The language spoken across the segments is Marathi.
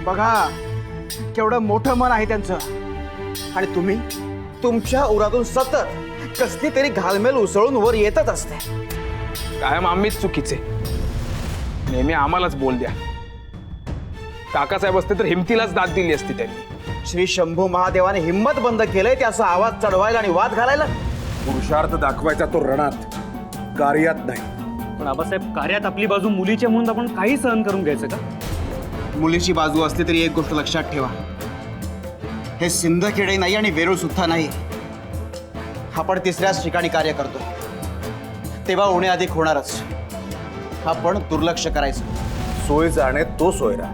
बघा केवढं मोठं मन आहे त्यांचं, आणि तुम्ही तुमच्या उरातून सतत कसली तरी घालमेल उसळून वर येतच असते. कायम आम्हीच चुकीचे, नेहमी आम्हालाच बोल द्या. काकासाहेब असते तर हिमतीलाच दाद दिली असती त्यांनी. श्री शंभू महादेवाने हिम्मत बंद केलंय ते असं आवाज चढवायला आणि वाद घालायला. पुरुषार्थ दाखवायचा तो रणात, कार्यात नाही. पण आबासाहेब, कार्यात आपली बाजू मुलीचे म्हणून आपण काही सहन करून घ्यायचं का? मुलीची बाजू असली तरी एक गोष्ट लक्षात ठेवा, हे सिंदखेडे नाही आणि वेरूळ सुद्धा नाही. आपण तिसऱ्याच ठिकाणी कार्य करतो, तेव्हा उणे अधिक होणारच. आपण दुर्लक्ष करायचं. सोय जाणे तो सोयरा,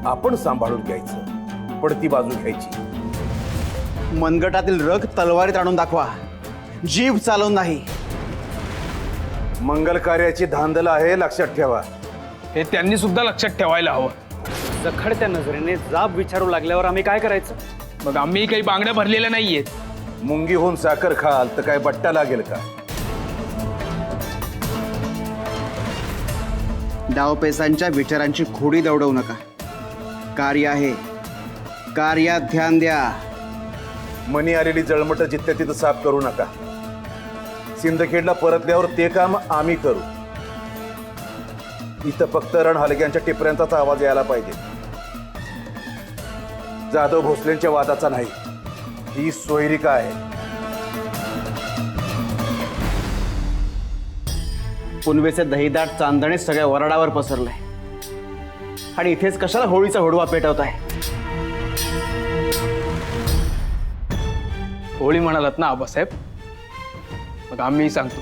आपण सांभाळून घ्यायचं, पडती बाजू घ्यायची. मनगटातील रग तलवारीत आणून दाखवा, जीव चालवून नाही. मंगल कार्याची धांदल आहे, लक्षात ठेवा. हे त्यांनी सुद्धा लक्षात ठेवायला हवं. जखडत्या नजरेने जाब विचारू लागल्यावर आम्ही काय करायचं? मग आम्ही काही बांगड्या भरलेल्या नाहीयेत. मुंगी होऊन साखर खाल तर काय बट्टा लागेल का? डावपेचांच्या विचारांची खोडी दौडवू नका. कार्य आहे, कार्यात ध्यान द्या. मनी आलेली जळमट जिथल्या तिथं साफ करू नका. सिंदखेडला परतल्यावर ते काम आम्ही करू. इथं फक्त रण हलग्यांच्या टिपऱ्यांचाच आवाज यायला पाहिजे, जाधव भोसलेंच्या वादाचा नाही. ही सोयरिका आहे. पुनवेचे दहीदाट चांदणे सगळ्या वराडावर पसरलंय, आणि इथेच कशाला होळीचा होडवा पेटवताय? होळी म्हणालात ना आबासाहेब, मग आम्ही सांगतो,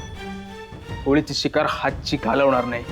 होळीची शिकार हातची घालवणार नाही.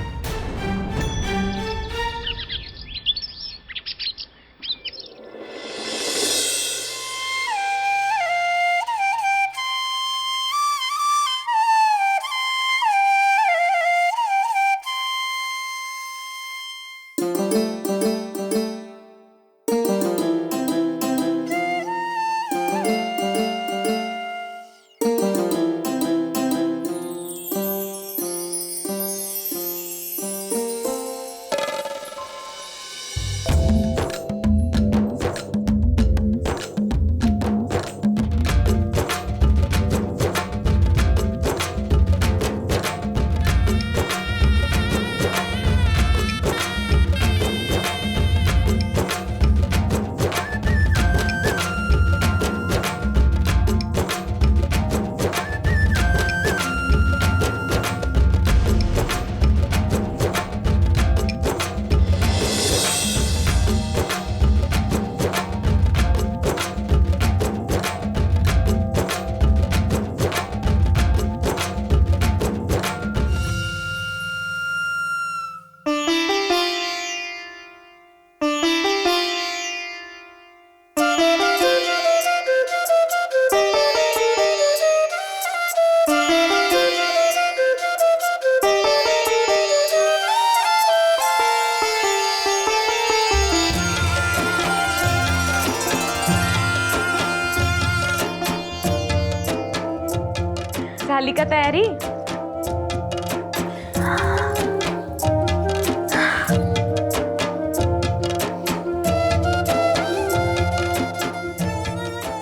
झाली का तयारी?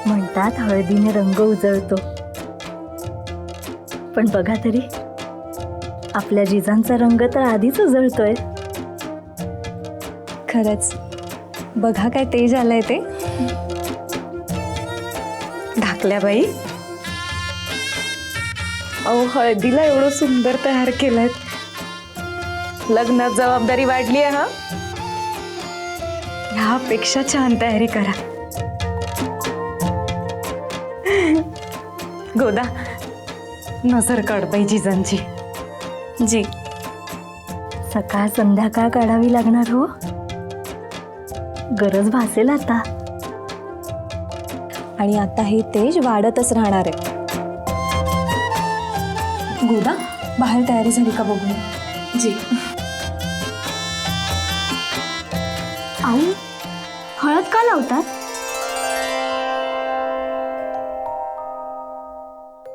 म्हणतात हळदीने रंग उजळतो, पण बघा तरी आपल्या जिजांचा रंग तर आधीच उजळतोय. खरंच बघा काय तेज आलंय ते. धाकल्या बाई, अहो हळदीला एवढं सुंदर तयार केलंय. लग्नात जबाबदारी वाढली आहे. ह्यापेक्षा छान तयारी करा. गोदा, नजर काढ बाई जिजांची. जी. सकाळ संध्याकाळ काढावी लागणार हो, गरज भासेल आता. आणि आता हे तेज वाढतच राहणार आहे. गोदा, बाहेर तयारी झाली का बघून. जी. आई, हळद का लावतात?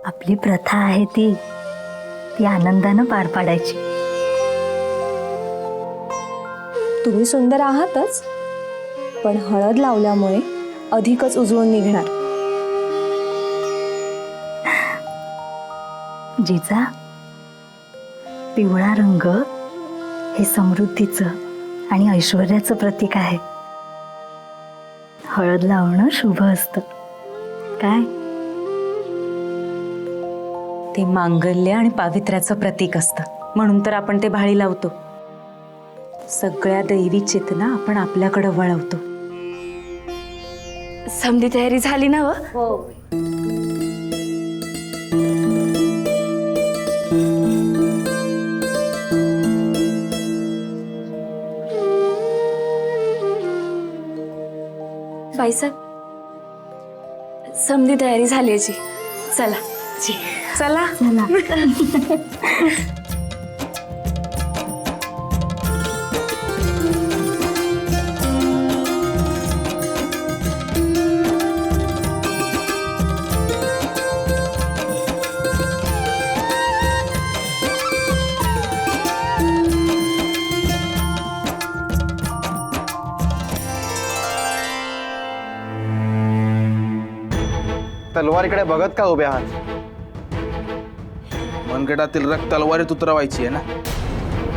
आपली प्रथा आहे ती आनंदानं पार पाडायची. तुम्ही सुंदर आहातच, पण हळद लावल्यामुळे अधिकच उजळून निघणार. जिजा, पिवळा रंग हे समृद्धीचं आणि ऐश्वर्याचं प्रतीक आहे. हळद लावणं शुभ असतं. काय? ते मांगल्य आणि पावित्र्याचं प्रतीक असतं, म्हणून तर आपण ते भाळी लावतो. सगळ्या दैवी चेतना आपण आपल्याकडे वळवतो. समधी तयारी झाली ना? बाईसाहेब, समधी तयारी झाली याची. चला चला. तलवारीकडे बघत का उभे आहात? मनगटातील रक्त तलवारीत उतरवायची आहे ना,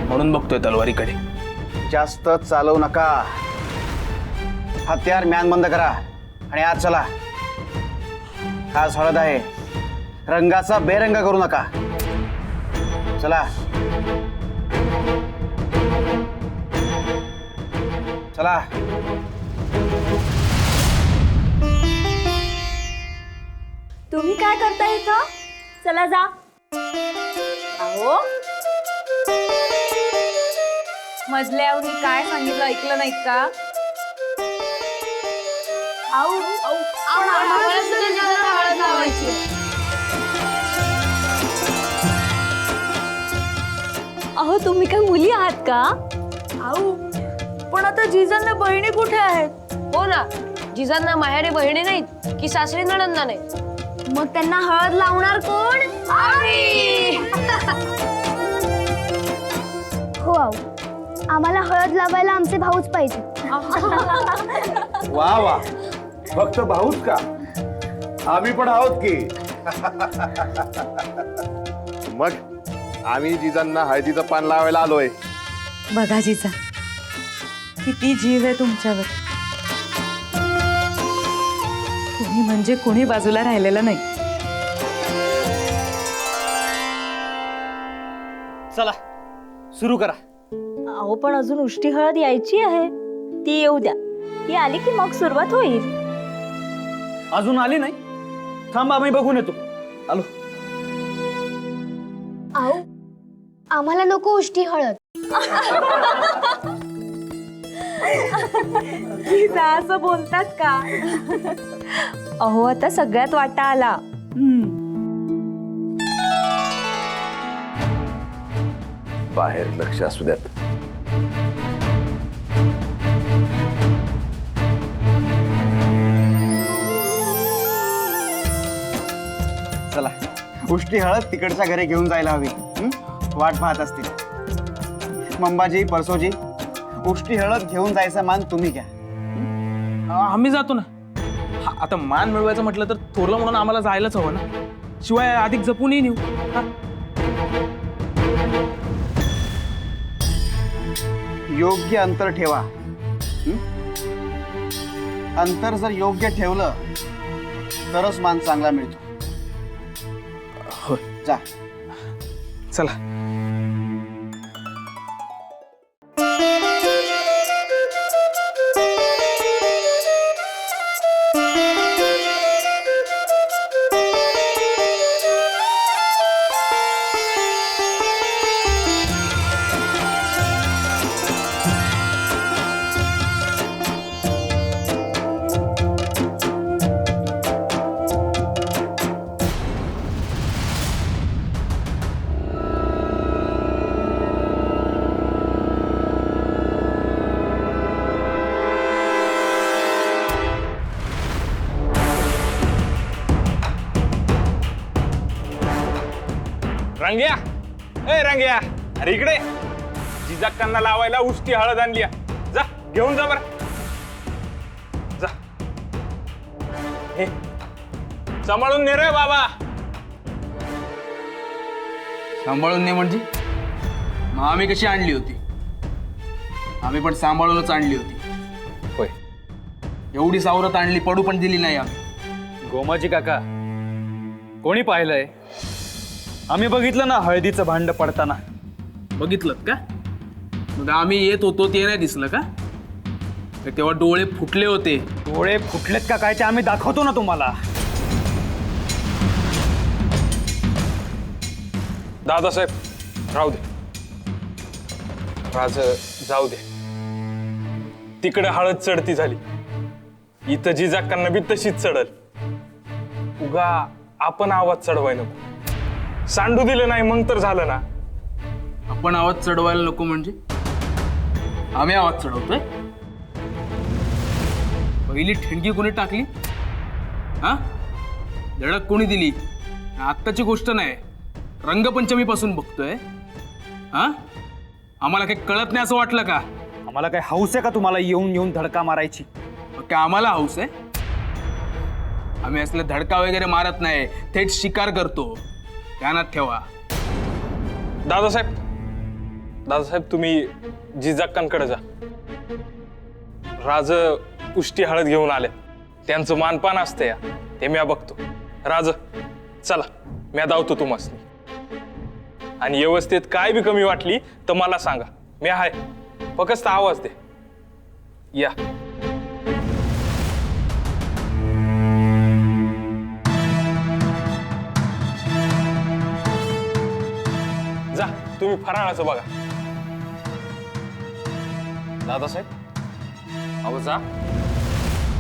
म्हणून बघतोय तलवारीकडे. जास्त चालवू नका. हत्यार म्यान बंद करा आणि आज चला. आज हळद आहे, रंगाचा बेरंग करू नका. चला चला. तुम्ही काय करता इथं? चला जा. अहो, मजल्यावर काय सांगितलं ऐकलं नाहीत का? आम्हाला सुद्धा जीवाला हळद लावायची. अहो, तुम्ही काय मुली आहात का? पण आता जिजांना बहिणी कुठे आहेत? हो ना, जिजांना माहेरी बहिणी नाहीत की सासरी नणंदा नाही. मग त्यांना हळद लावणार कोण? हो आऊ, आम्हाला हळद लावायला आमचे भाऊच पाहिजे. वा वा, फक्त भाऊच का? आम्ही पण आहोत की. मग आम्ही जिजांना हळदीचं पान लावायला आलोय. बघा जिजा, किती जीव आहे तुमच्यावर. तुम्ही म्हणजे कोणी बाजूला राहिलेलं नाही. चला सुरू करा. अहो, पण अजून उष्टी हळद यायची आहे. ती येऊ द्या. ती आली की मग सुरुवात होईल. अजून आली नाही? थांबा, आम्ही बघून येतो. आलो. आऊ, आम्हाला नको उष्टी हळद. असं बोलतात का? अहो, आता सगळ्यात वाटा आला. बाहेर लक्ष असू द्यात. चला, उष्टी हळद तिकडच्या घरी घेऊन जायला हवी. वाट पाहत असतील. मंबाजी, परसोजी, उष्टी हळद घेऊन जायचा मान तुम्ही घ्या. आम्ही जातो ना. आता मान मिळवायचं म्हटलं तर थोरलं म्हणून आम्हाला जायलाच हवं ना, शिवाय अधिक जपूनही नेऊ. योग्य अंतर ठेवा. अंतर जर योग्य ठेवलं तरच मान चांगला मिळतो. होय. जा. चला. रंग्या, ए रंग्या, अरे इकडे. जिजाक्कांना लावायला उष्टी हळद आणली. जा घेऊन जा बरं. हे सांभाळून ने रे बाबा. सांभाळून ने म्हणजे मग आम्ही कशी आणली होती? आम्ही पण सांभाळूनच आणली होती. होय. एवढी सावरत आणली, पडू पण दिली नाही आम्ही. गोमाजी काका, कोणी पाहिलंय? आम्ही बघितलं ना हळदीचं भांड पडताना. बघितलं का? मग आम्ही येत होतो ते नाही दिसलं का? तर तेव्हा डोळे फुटले होते. डोळे फुटलेत का काय ते आम्ही दाखवतो ना तुम्हाला. दादासाहेब राहू दे. राज जाऊ दे. तिकडे हळद चढती झाली, इथं जिजाकांना बी तशीच चढल. उगा आपण आवाज चढवाय नको. सांडू दिलं नाही मग तर झालं ना. आपण आवाज चढवायला नको म्हणजे आम्ही आवाज चढवतोय? पहिली ठिणगी कोणी टाकली? हा, धडक कोणी दिली? आत्ताची गोष्ट नाही, रंगपंचमीपासून बघतोय. हा, आम्हाला काही कळत नाही असं वाटलं का? आम्हाला काय हौस आहे का तुम्हाला येऊन येऊन धडका मारायची? मग काय आम्हाला हौस आहे? आम्ही असले धडका वगैरे मारत नाही, थेट शिकार करतो. ध्यानात ठेवा. दादासाहेब तुम्ही जिजाक्कांकडे जा. राज उष्टी हळद घेऊन आले, त्यांचं मानपान असतं या, ते मी बघतो. राज चला, मी धावतो तुम्हासनी. आणि व्यवस्थेत काय बी कमी वाटली तर मला सांगा, मी आहे. फक्त आवाज दे. या. जा तुम्ही फराळाचं बघा. दादासाहेब अहो जा,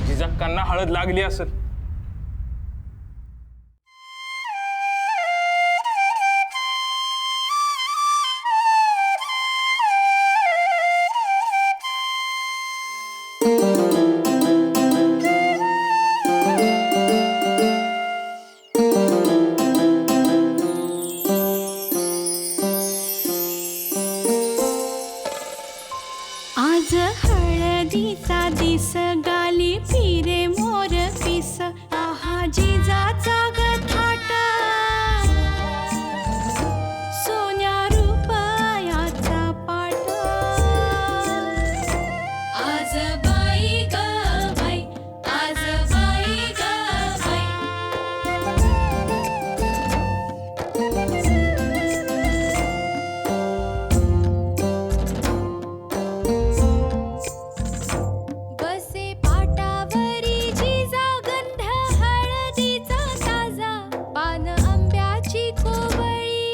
जिजाक्कांना हळद लागली असेल. आज हळदीचा दिस गाली फिरे मोर पिस आहा जिजाचा गथाट सोन्या रुपयाचा पाट आज बाई ग बाई आज बाई ग बाई बसे पाटावरी जिजा गंध हळदीचा ताजा पान आंब्याची कोवळी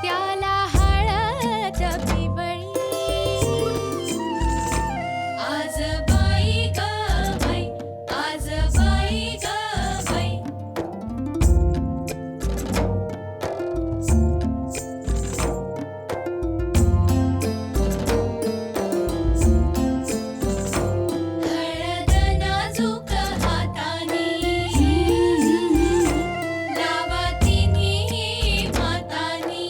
त्याला हळद पिवळी आज बाई ग बाई आज बाई ग बाई हळद नाजूक हातानी लावा तिन्ही मातानी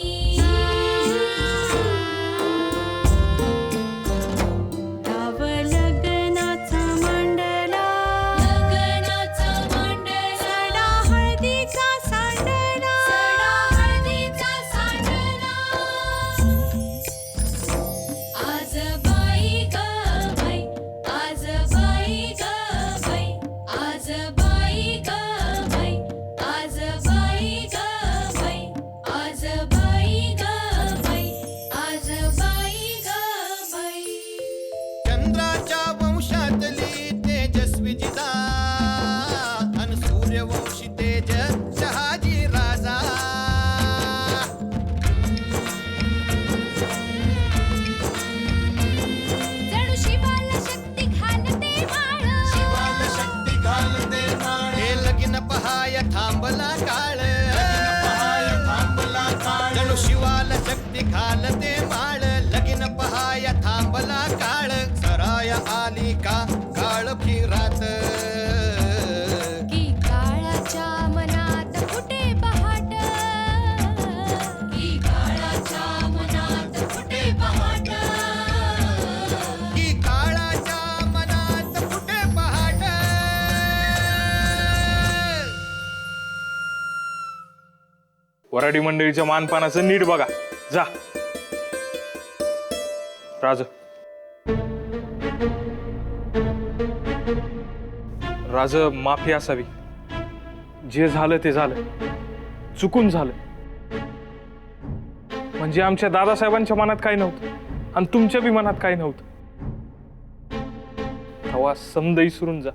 गाव लग्नाचा मांडला सडा हळदीचा सांडला आज बाई ग बाई आज बाई ग बाई आज बाई ग बाई आज बाई ग बाई आज बाई ग बाई आज बाई ग बाई चंद्राच्या वंशातली तेजस्वी जिजा अन सूर्यवंशी तेज शहाजी राजा जणू शिवाला शक्ती घालते माळ हे लगीन पहाय थांबला काळ जणू शिवाला शक्ती घालते माळ लगीन पहाय थांबला काळ सराय आली का काळ फिरात की काळाच्या मनात फुटे पहाट की काळाच्या मनात फुटे पहाट की काळाच्या मनात कुठे पहाट वराडी मंडळीच्या मानपानाचं नीट बघा. जा राज. राज, माफी असावी. जे झालं ते झालं, चुकून झालं. म्हणजे आमच्या दादासाहेबांच्या मनात काही नव्हतं आणि तुमच्या बी मनात काही नव्हतं. तेव्हा समद विसरून जा.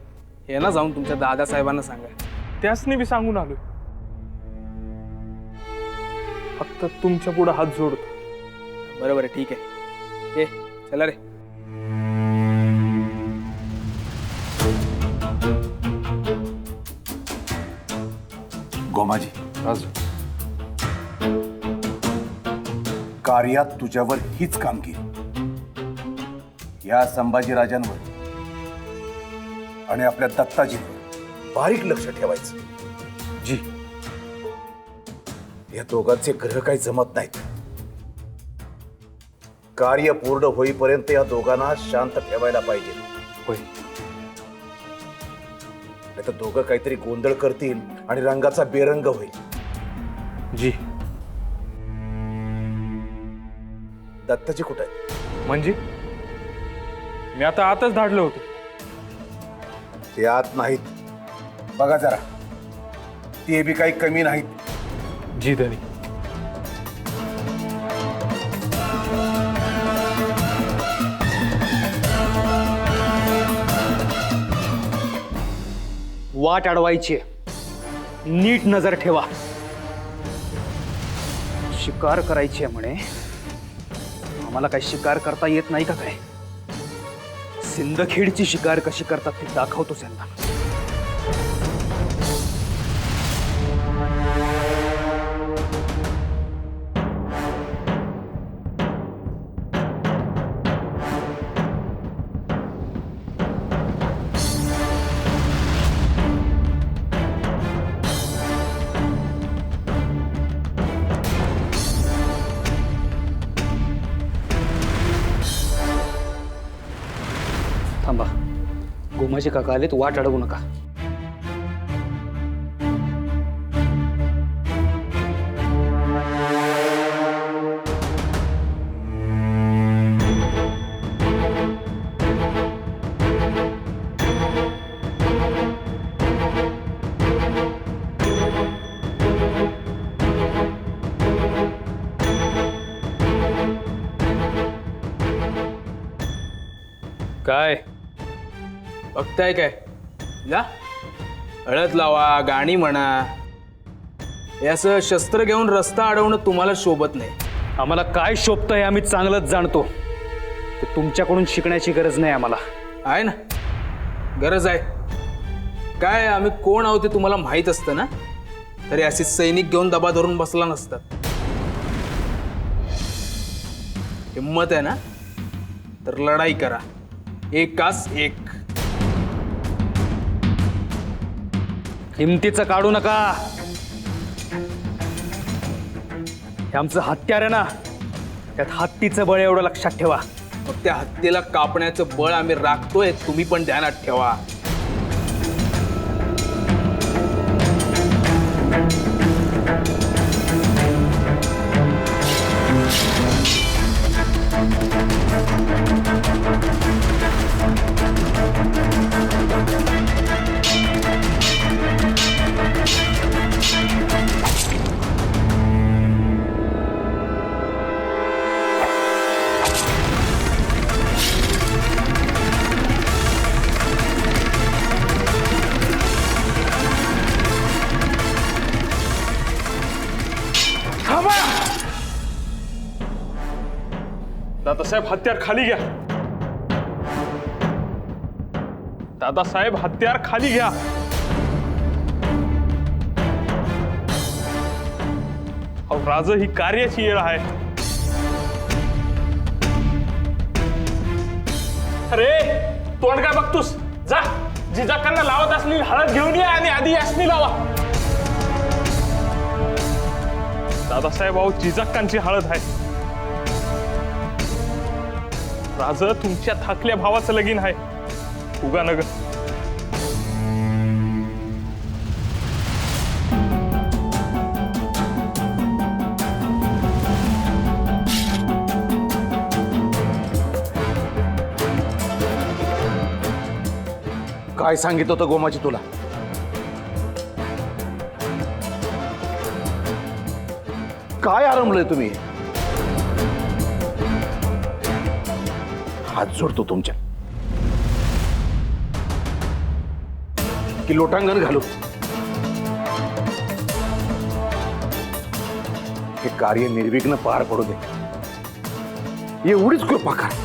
हे ना जाऊन तुमच्या दादासाहेबांना सांगा. त्यासनी बी सांगून आलोय. फक्त तुमच्या पुढे हात जोडतो. बरोबर आहे, ठीक आहे. ए चला रे. गोमाजी, राज, कार्यात तुझ्यावर हीच कामगिरी. या संभाजीराजांवर आणि आपल्या दत्ताजींवर बारीक लक्ष ठेवायचं. जी, या दोघांचे ग्रह काही जमत नाहीत. कार्य पूर्ण होईपर्यंत या दोघांना शांत ठेवायला पाहिजे. होय. नाही तर दोघं काहीतरी गोंधळ करतील आणि रंगाचा बेरंग होईल. जी. दत्ताजी कुठे आहेत? म्हणजे मी आता आताच धाडलं होतं. ते आत नाहीत. बघा जरा, ते बी काही कमी नाहीत. जी धनी. वाट अडवायची, नीट नजर ठेवा. शिकार करायची आहे म्हणे. आम्हाला काही शिकार करता येत नाही का काय? सिंदखेडची शिकार कशी करतात ते दाखवतोच यांना. थांबा, गोमाजी काका आलेत, वाट अडवू नका. काय बघताय काय? जा, हळद लावा, गाणी म्हणा. हे असं शस्त्र घेऊन रस्ता अडवणं तुम्हाला शोभत नाही. आम्हाला काय शोभतं हे आम्ही चांगलंच जाणतो. ते तुमच्याकडून शिकण्याची गरज नाही आम्हाला. आहे ना, गरज आहे. काय आम्ही कोण आहोत ते तुम्हाला माहीत असतं ना, तरी असे सैनिक घेऊन दबा धरून बसला नसतात. हिम्मत आहे ना तर लढाई करा, एकास एक. हिमतीचं काढू नका. हे आमचं हत्यार आहे ना, त्यात हत्तीचं बळ, एवढं लक्षात ठेवा. मग त्या हत्तीला कापण्याचं बळ आम्ही राखतोय, तुम्ही पण ध्यानात ठेवा. दादासाहेब, हत्यार खाली घ्या. दादासाहेब, हत्यार खाली घ्या. अहो राज, ही कार्याची येळ आहे. अरे तोंड काय बघतोस? जा, जिजाकांना लावत असलेली हळद घेऊन या आणि आधी यासनी लावा. दादासाहेब, अहो जिजाकांची हळद आहे. राज, तुमच्या थाकल्या भावाचं लगीन आहे. उगा नग. काय सांगितलं होतं गोमाची तुला? काय आरंभलंय तुम्ही? हात जोडतो तुमच्या की लोटांगण घालू. हे कार्य निर्विघ्न पार पडू दे एवढीच कृपा करा.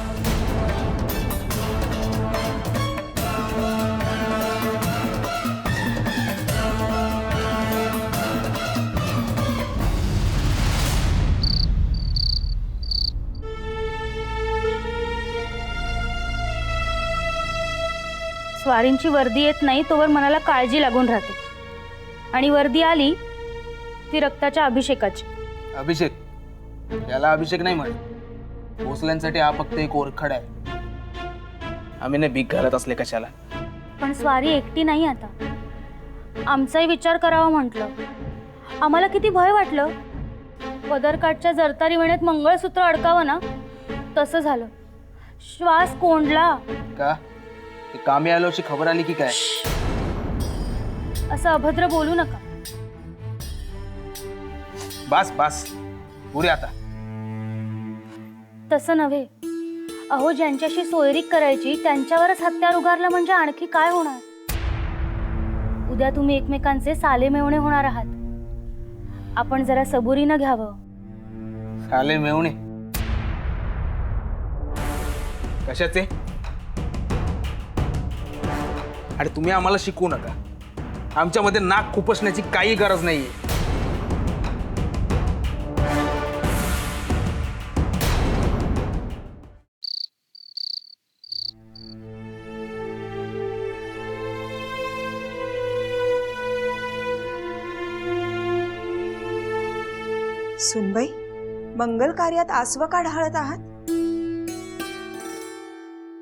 स्वारींची वर्दी येत नाही तोवर मनाला काळजी लागून राहते आणि वर्दी आली ती रक्ताच्या अभिषेकाची. अभिषेक याला अभिषेक नाही म्हणत. भोसल्यांसाठी हा फक्त एक ओरखड आहे. आम्ही नाही भीक घालत असले कशाला. पण स्वारी एकटी नाही आता. आमचाही विचार करावा म्हटलं. आम्हाला किती भय वाटलं. पदरकाठच्या जरतारी वेळेत मंगळसूत्र अडकावं ना तसं झालं. श्वास कोंडला. का कामी आलो अशी खबर आली की काय? असं अभद्र बोलू नका. बास बास पुरे आता. तसं नव्हे. अहो ज्यांच्याशी सोयरीक करायची त्यांच्यावरच हत्यार उगारलं म्हणजे आणखी काय होणार. उद्या तुम्ही एकमेकांचे साले मेवणे होणार आहात. आपण जरा सबुरीनं घ्यावं. साले मेवणे कशाचे? आणि तुम्ही आम्हाला शिकवू नका. आमच्यामध्ये नाक खुपसण्याची काही गरज नाहीये. सुनबाई, मंगल कार्यात आसवं का ढाळत आहात?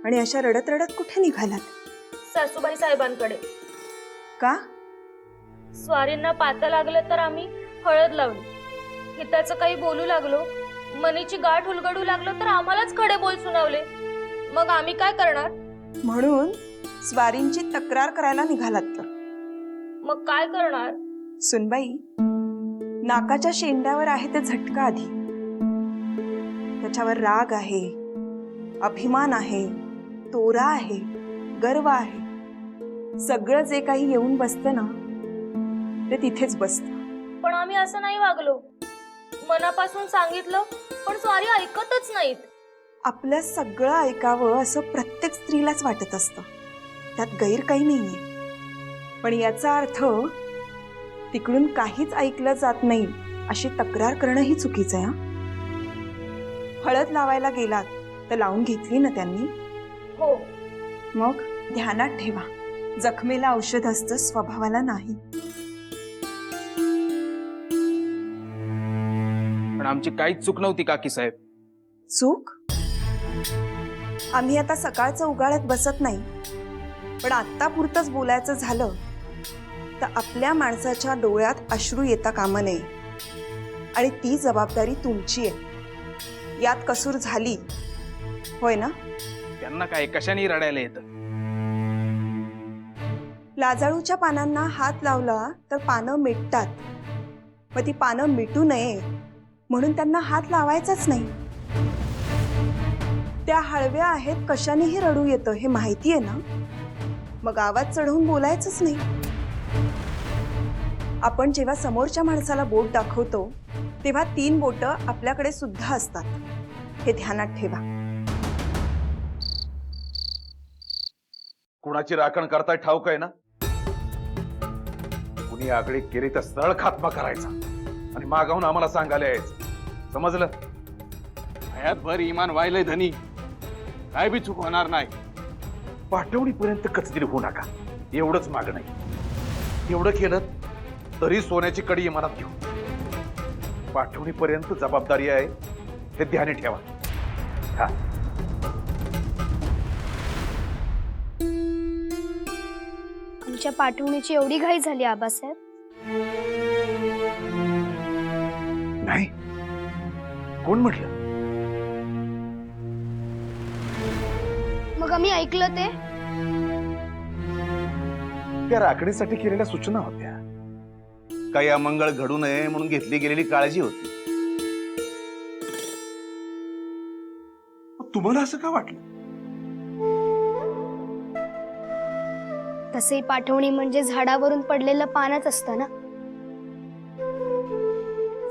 आणि अशा रडत रडत कुठे निघालात? सासूबाई साहेबांकडे. का? स्वारींना पाता लागलं तर आम्ही हळद लावली. हिताचं काही बोलू लागलो, मनीची गाठ उलगडू लागलो तर आम्हालाच खडे बोल सुनावले. मग आम्ही काय करणार? म्हणून स्वारींची तक्रार करायला निघालात तर? मग काय करणार? सुनबाई, नाकाच्या शेंड्यावर आहे ते झटका आधी. त्याच्यावर राग आहे, अभिमान आहे, तोरा आहे, गर्व आहे. सगळं जे काही येऊन बसतं ना ते तिथेच बसतं. पण आम्ही असं नाही वागलो. मनापासून सांगितलं पण स्वारी ऐकतच नाहीत. आपलं सगळं ऐकावं असं प्रत्येक स्त्रीलाच वाटत असतं. त्यात गैर काही नाहीये. पण याचा अर्थ तिकडून काहीच ऐकलं जात नाही अशी तक्रार करणं ही चुकीचं आहे. हळद लावायला गेलात तर लावून घेतली ना त्यांनी? हो. मग ध्यानात ठेवा, जखमेला औषध असतं, स्वभावाला नाही. पण आमची काहीच चूक नव्हती काकी साहेब. चूक? आम्ही आता सकाळचं उगाळत बसत नाही. पण आत्ता पुरतच बोलायचं झालं तर आपल्या माणसाच्या डोळ्यात अश्रू येता कामा नये. आणि ती जबाबदारी तुमची आहे. यात कसूर झाली होय ना? त्यांना काय कशाने रडायला येतं? लाजाळूच्या पानांना हात लावला तर पानं मिटतात. मग ती पानं मिटू नये म्हणून त्यांना हात लावायचाच नाही. त्या हळव्या आहेत, कशानेही रडू येतं हे माहिती आहे ना? मग आवाज चढवून बोलायचंच नाही. आपण जेव्हा समोरच्या माणसाला बोट दाखवतो तेव्हा 3 बोटं आपल्याकडे सुद्धा असतात. हे ध्यानात ठेवा. कुणाची राखण करताय ठाऊक आहे ना? कुणी आगळी केली तर सरळ खात्मा करायचा आणि मागाहून आम्हाला सांगायला यायचं. समजलं? हयातभर इमान व्हायलंय धनी, काय बी चूक होणार नाही. पाठवणीपर्यंत कचदिरी होऊ नका एवढंच मागणं आहे. एवढं केलं तरी सोन्याची कडी इमानात घेऊ. पाठवणीपर्यंत जबाबदारी आहे हे ध्यानी ठेवा. हा. आमच्या पाठवणीची एवढी घाई झाली आबासाहेब? नाही. कोण म्हटलं? मग आम्ही ऐकलं ते? त्या राखणीसाठी केलेल्या सूचना होत्या. काही अमंगळ घडू नये म्हणून घेतली गेलेली काळजी होती. तुम्हाला असं का वाटलं? तसे पाठवणी म्हणजे झाडावरून पडलेलं पानच असतं ना.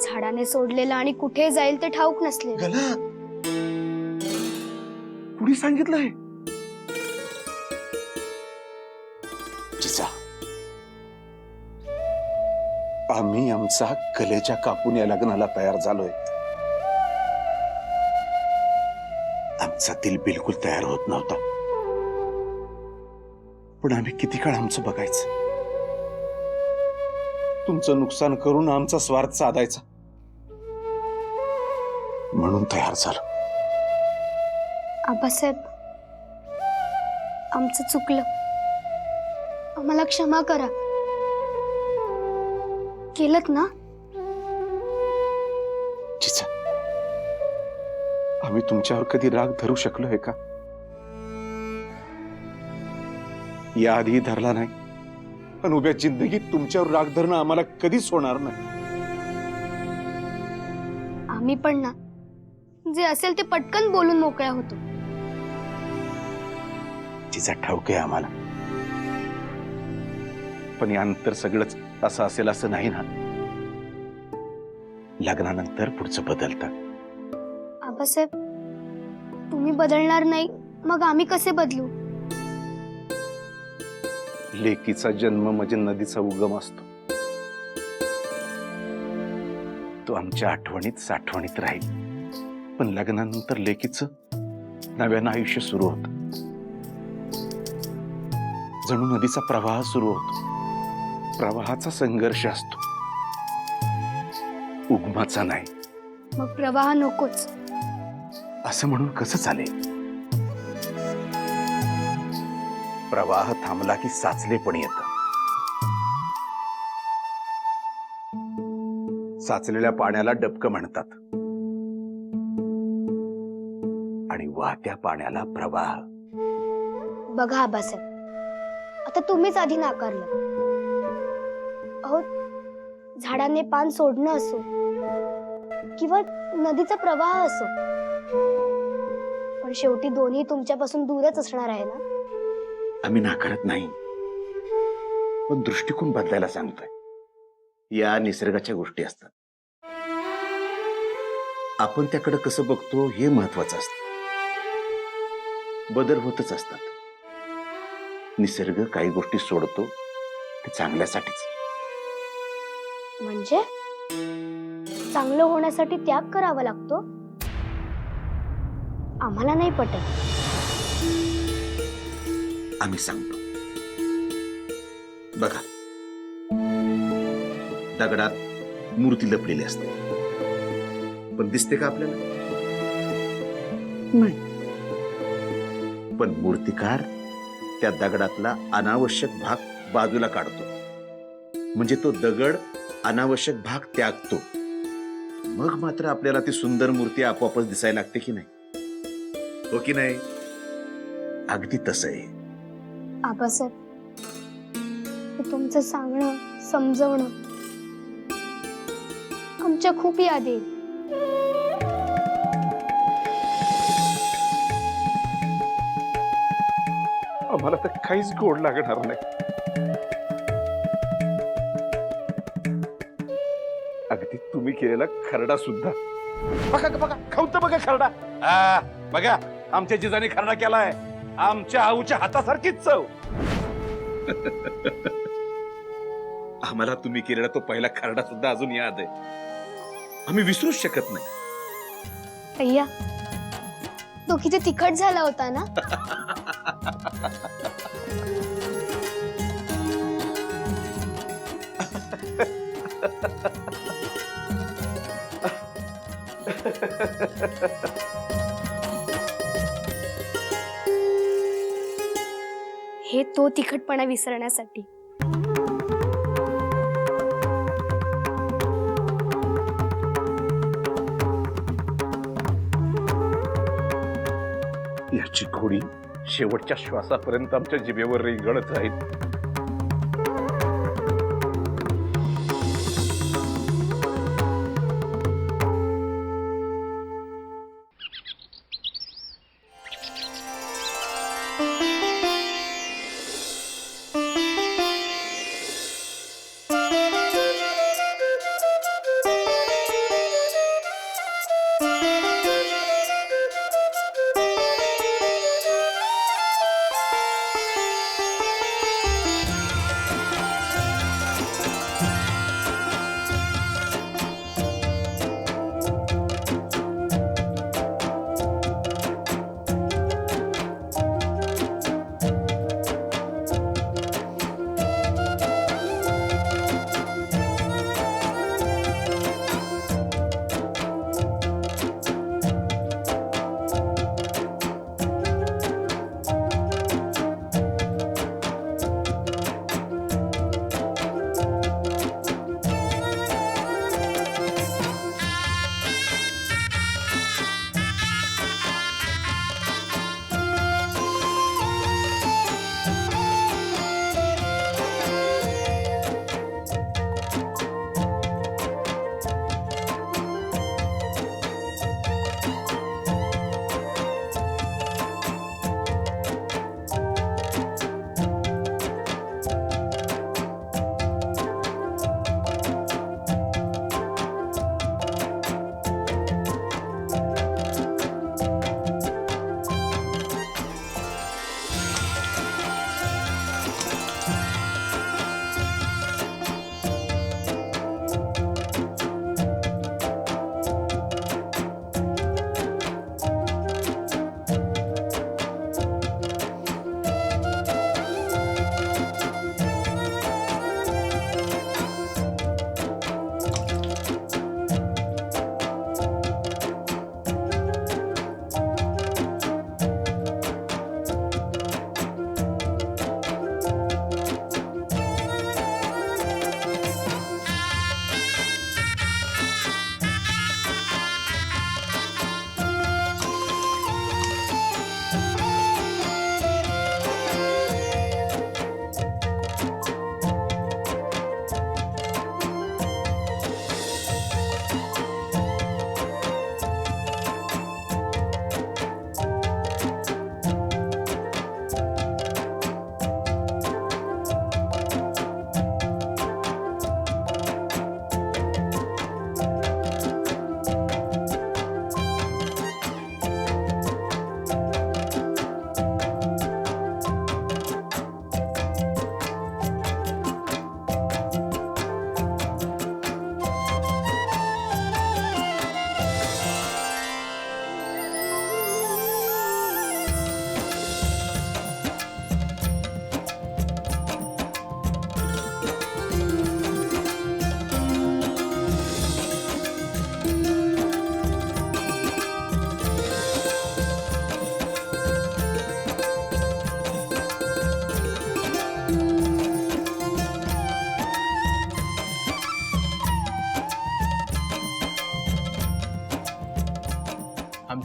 झाडाने सोडलेलं आणि कुठे जाईल ते ठाऊक नसले. कुणी सांगितलंय? जिजा, आम्ही आमचा कलेच्या कापून या लग्नाला तयार झालोय. आमचा दिल बिलकुल तयार होत नव्हता, पण आम्ही किती काळ आमचं बघायचं? तुमचं नुकसान करून आमचा स्वार्थ साधायचा, म्हणून तयार झालो. आबासाहेब, आमचं चुकलं. आम्हाला क्षमा करा. केलत ना? जिजा, आम्ही तुमच्यावर कधी राग धरू शकलोय का? याआधी धरला नाही, पण उभ्या जिंदगीत तुमच्यावर राग धरणं आम्हाला कधीच होणार नाही. आम्ही पण ना, जे असेल ते पटकन बोलून मोकळ्या होतो. जिजा, ठाऊक आहे आम्हाला, पण यानंतर सगळंच असं असेल असं नाही ना. लग्नानंतर पुढचं बदलतं. आबासाहेब, तुम्ही बदलणार नाही, मग आम्ही कसे बदलू? लेकीचा जन्म म्हणजे नदीचा उगम असतो. तो आमच्या आठवणीत साठवणीत राहील, पण लग्नानंतर लेकीचं नव्यानं आयुष्य सुरू होतं. जणू नदीचा प्रवाह सुरू होतो. प्रवाहाचा संघर्ष असतो, उगमाचा नाही. मग प्रवाह नकोच. असं म्हणून कसं चालेल? प्रवाह थांबला की साचले पण येतं. साचलेल्या पाण्याला डबकं म्हणतात आणि वाहत्या पाण्याला प्रवाह. बघा आबासाहेब, आता तुम्हीच आधी नाकारलं. अहो, झाडाने पान सोडणं असो किंवा नदीचा प्रवाह असो, पण शेवटी दोन्ही तुमच्यापासून दूरच असणार आहे ना. आम्ही नाकारत नाही, पण दृष्टिकोन बदलायला सांगतोय. या निसर्गाच्या गोष्टी असतात, आपण त्याकडे कसं बघतो हे महत्वाचं असतं. बदल होतच असतात. निसर्ग काही गोष्टी सोडतो ते चांगल्यासाठीच. म्हणजे चांगलं होण्यासाठी त्याग करावा लागतो? आम्हाला नाही पटत. आम्ही सांगतो. बघा, दगडात मूर्ती लपलेली असते, पण दिसते का आपल्याला? नाही. पण मूर्तिकार त्या दगडातला अनावश्यक भाग बाजूला काढतो, म्हणजे तो दगड अनावश्यक भाग त्यागतो. मग मात्र आपल्याला ती सुंदर मूर्ती आपोआपच दिसायला लागते की नाही? हो की नाही? अगदी तसं आहे. आबासाहेब, हे तुमचं सांगणं समजवणं आमच्या खूप याद येईल. आम्हाला तर काहीच गोड लागणार नाही. अगदी तुम्ही केलेला खरडा सुद्धा. बघा बघा, खाऊन तर बघा खरडा. बघा, आमच्या जिजाने खरडा केलाय. आमच्या आऊच्या हातासारखीच चव. आम्हाला तुम्ही केलेला तो पहिला खरडा सुद्धा अजून याद आहे. आम्ही विसरूच शकत नाही. अय्या, तो किती तिखट झाला होता ना. हे तो तिखटपणा विसरण्यासाठी. याची घोडी शेवटच्या श्वासापर्यंत आमच्या जिभेवर रेंगाळत राहील.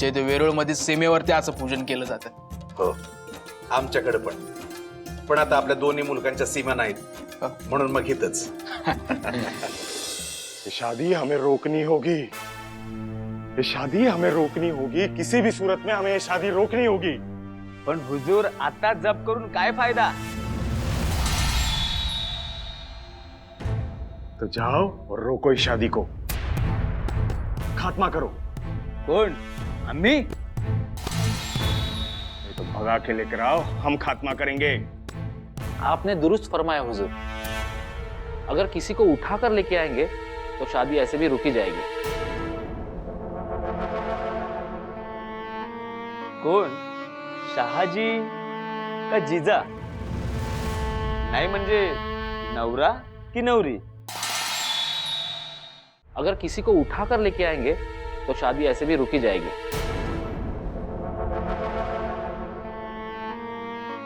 आमच्या इथे वेरूळमध्ये सीमेवरती असं पूजन केलं जातं. हो आमच्याकडे पण आता आपल्या दोन्ही मुलकांच्या सीमा नाहीत म्हणून मग इथंच. ये शादी हमें रोकनी होगी, ये शादी हमें रोकनी होगी, किसी भी सूरत में हमें ये शादी रोकनी होगी. पण हुजूर आता जप करून काय फायदा? तो जाओ और रोको इस शादी को, खात्मा करो. कोण? आम्ही? नहीं तो भगा के लेकर आओ, हम खात्मा करेंगे. आपने दुरुस्त फरमाया हुजूर, अगर किसी को उठा कर लेके आएंगे तो शादी ऐसे भी रुकी जाएगी. कोण? शहाजी का जिजा? नाही म्हणजे नवरा की नवरी? अगर किसी को उठा कर लेके आएंगे तो शादी ऐसे भी रुकी जाएगी.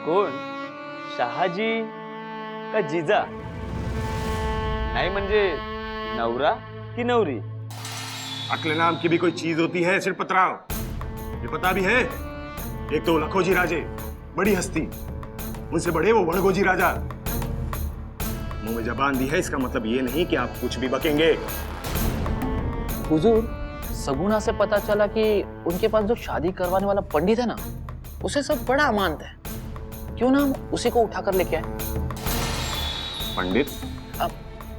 कोण? शहाजी का जिजा? नाही म्हणजे नवरा की नवरी? अक्ल नाम की भी कोई चीज होती है सिर पतराव, ये पता भी है. एक तो लखोजी राजे बड़ी हस्ती, उनसे बड़े वो वड़गोजी राजा. मुंह में जबान दी है इसका मतलब ये नहीं कि आप कुछ भी बकेंगे. हुजूर, सगुना से पता चला कि उनके पास जो शादी करवाने वाला पंडित है ना, उसे सब बड़ा मानता है. क्यों ना हम उसी को उठा कर लेके आए? पंडित? अब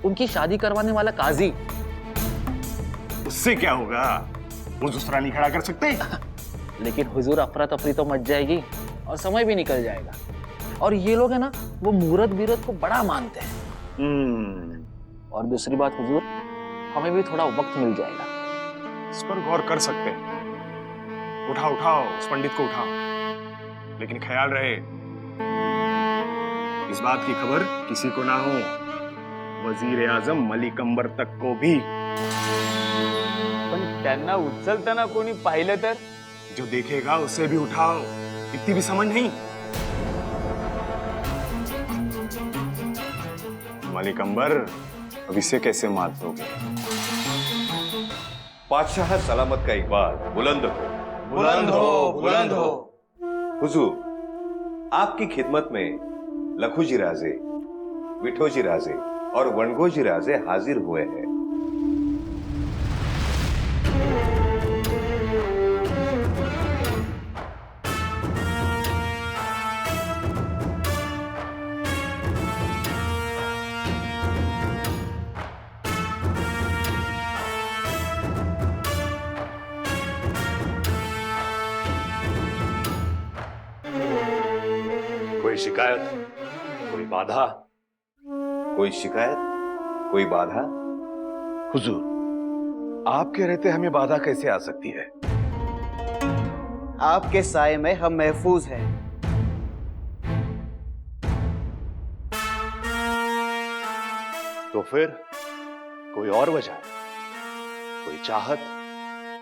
उनकी शादी करवाने वाला काजी. उससे क्या होगा? वो दूसरा नहीं खड़ा कर सकते. लेकिन हुजूर, अफरा तफरी तो मच जाएगी और समय भी निकल जाएगा. और ये लोग है ना, वो मुहूर्त बीरत को बड़ा मानते हैं. और दूसरी बात हुजूर, हमें भी थोड़ा वक्त मिल जाएगा. इस पर गौर कर सकते हैं. उठाओ उस पंडित को उठाओ, लेकिन ख्याल रहे इस बात की खबर किसी को ना हो, वजीर आजम मलिक अंबर तक को भी. पण त्यांना उचलताना कोणी पाहिलं तर? जो देखेगा उसे भी उठाओ, इतनी भी समझ नहीं. मलिक अंबर, अब इसे कैसे मात दोगे? बादशाह सलामत का इकबाल बुलंद हो, बुलंद हो, बुलंद हो. हुजूर, आपकी खिदमत में लखूजी राजे, विठोजी राजे और वनगोजी राजे हाजिर हुए हैं. कोई शिकायत, कोई बाधा? कोई शिकायत, कोई बाधा? हुजूर, आपके रहते हमें बाधा कैसे आ सकती है? आपके साए में हम महफूज हैं. तो फिर कोई और वजह, कोई चाहत?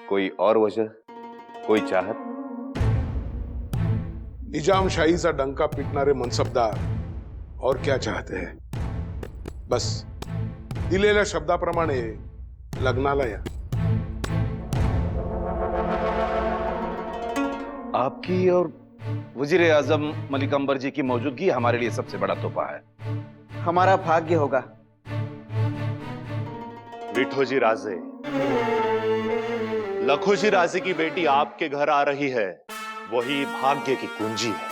कोई और वजह, कोई चाहत? निजामशाहीचा डंका पिटणारे मनसबदार और क्या चाहते हैं? बस दिलेल्या शब्दाप्रमाणे लग्नाला या. आपकी और वजीर आजम मलिक अंबर जी की मौजूदगी हमारे लिए सबसे बड़ा तोहफा है. हमारा भाग्य होगा. विठोजी राजे, लखोजी राजे की बेटी आपके घर आ रही है, वही भाग्य की कुंजी है.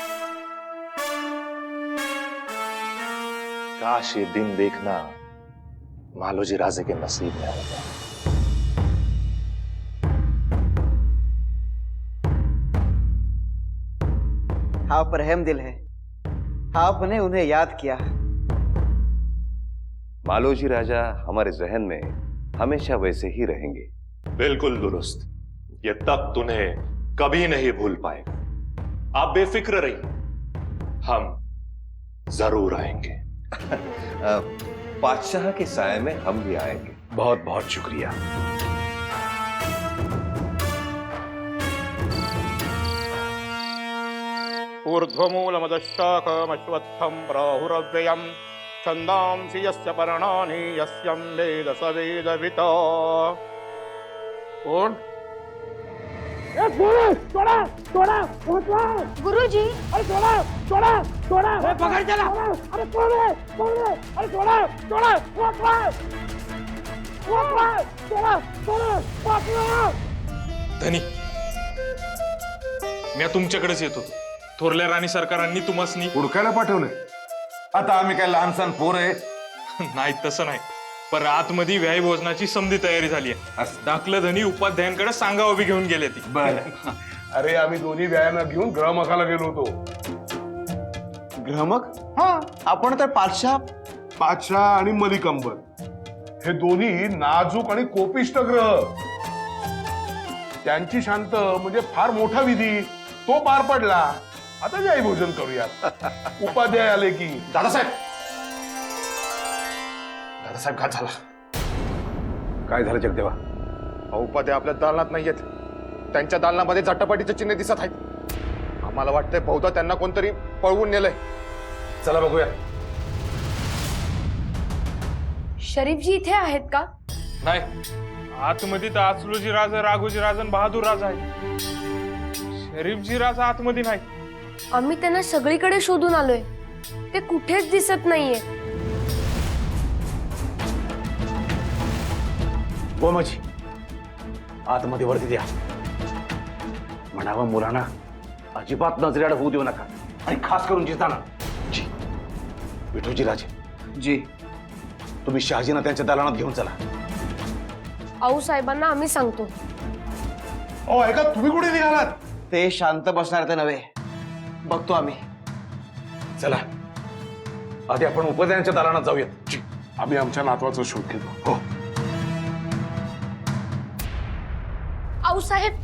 काश ये दिन देखना मालोजी राजे के नसीब में होता. आप रहम दिल है, आपने उन्हें याद किया. मालोजी राजा हमारे जहन में हमेशा वैसे ही रहेंगे. बिल्कुल दुरुस्त. ये तक तुम्हें कभी नहीं भूल पाएगा. आप बेफिक्र रहिए, हम जरूर आएंगे. बादशाह के साए में हम भी आएंगे. बहुत बहुत शुक्रिया. ऊर्ध्वमूलमदशाखमश्वत्थं प्राहुरव्ययम् छन्दांसि यस्य पर्णानि यस्यं वेद स वेदवित्. कोण? गुरुजी धनी मी तुमच्याकडेच येतो. थोरल्या राणी सरकारांनी तुम्हासनी हुडकायला पाठवलंय. आता आम्ही काय लहान सहान पोर आहे? नाही तसं नाही, पण आतमध्ये व्याय भोजनाची समधी तयारी झाली आहे. धाकलं धनी उपाध्यायांकडे सांगावं बी घेऊन गेले ती. अरे आम्ही दोन्ही व्यायाम घेऊन ग्रहमखाला गेलो होतो. ग्रहमक? हा, आपण तर पातशाह आणि मलिकंबर हे दोन्ही नाजूक आणि कोपिष्ट ग्रह. त्यांची शांत म्हणजे फार मोठा विधी तो पार पडला. आता व्याय भोजन करूया. उपाध्याय आले की दादासाहेब काय झाला? काय झालं जगदेवा? उपाध्याय आपल्या दालनात नाहीयेत. त्यांच्या दालनामध्ये झटापटीचे चिन्ह दिसत आहेत. आम्हाला वाटतंय बहुधा त्यांना कोणतरी पळवून नेलंय. चला बघूया. शरीफजी इथे आहेत का? नाही, आतमध्ये तर आचलोजी राजा, राघोजी राजा आणि बहादूर राजा आहे. शरीफजी राजा आतमध्ये नाही. आम्ही त्यांना सगळीकडे शोधून आलोय, ते कुठेच दिसत नाहीये. गोमजी आतमध्ये वरती द्या. म्हणावं मुलांना अजिबात नजरेआड होऊ देऊ नका, आणि खास करून जिताना. जी विठूजी राजे जी, तुम्ही शहाजींना त्यांच्या दालनात घेऊन चला. आऊ साहेबांना आम्ही सांगतो. ऐका, तुम्ही कुठे निघालात? ते शांत बसणार तर नव्हे, बघतो आम्ही. चला आधी आपण उपाध्यायांच्या दालनात जाऊयात. जी, आम्ही आमच्या नातवाचा शोध घेतो. हो. आऊ साहेब,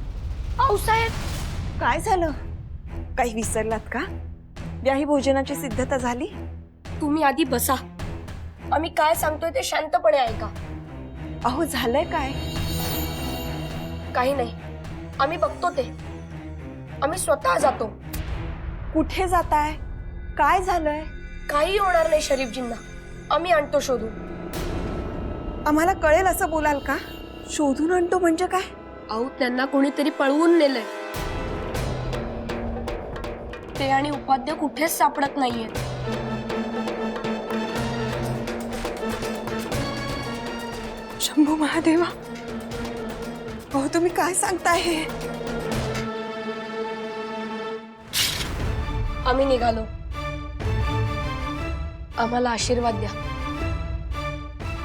आऊ साहेब, काय झालं? काही विसरलात का? व्याही भोजनाची सिद्धता झाली? तुम्ही आधी बसा. आम्ही काय सांगतोय ते शांतपणे ऐका. अहो झालंय काय? काही नाही, आम्ही बघतो ते. आम्ही स्वतः जातो. कुठे जाताय? काय झालंय? काही होणार नाही शरीफजींना. आम्ही आणतो शोधून. आम्हाला कळेल असं बोलाल का? शोधून आणतो म्हणजे काय? अहो, त्यांना कोणीतरी पळवून नेलंय. ते आणि उपाध्याय कुठेच सापडत नाहीयेत. शंभू महादेवा, अहो तुम्ही काय सांगताय हे? आम्ही निघालो. आम्हाला आशीर्वाद द्या.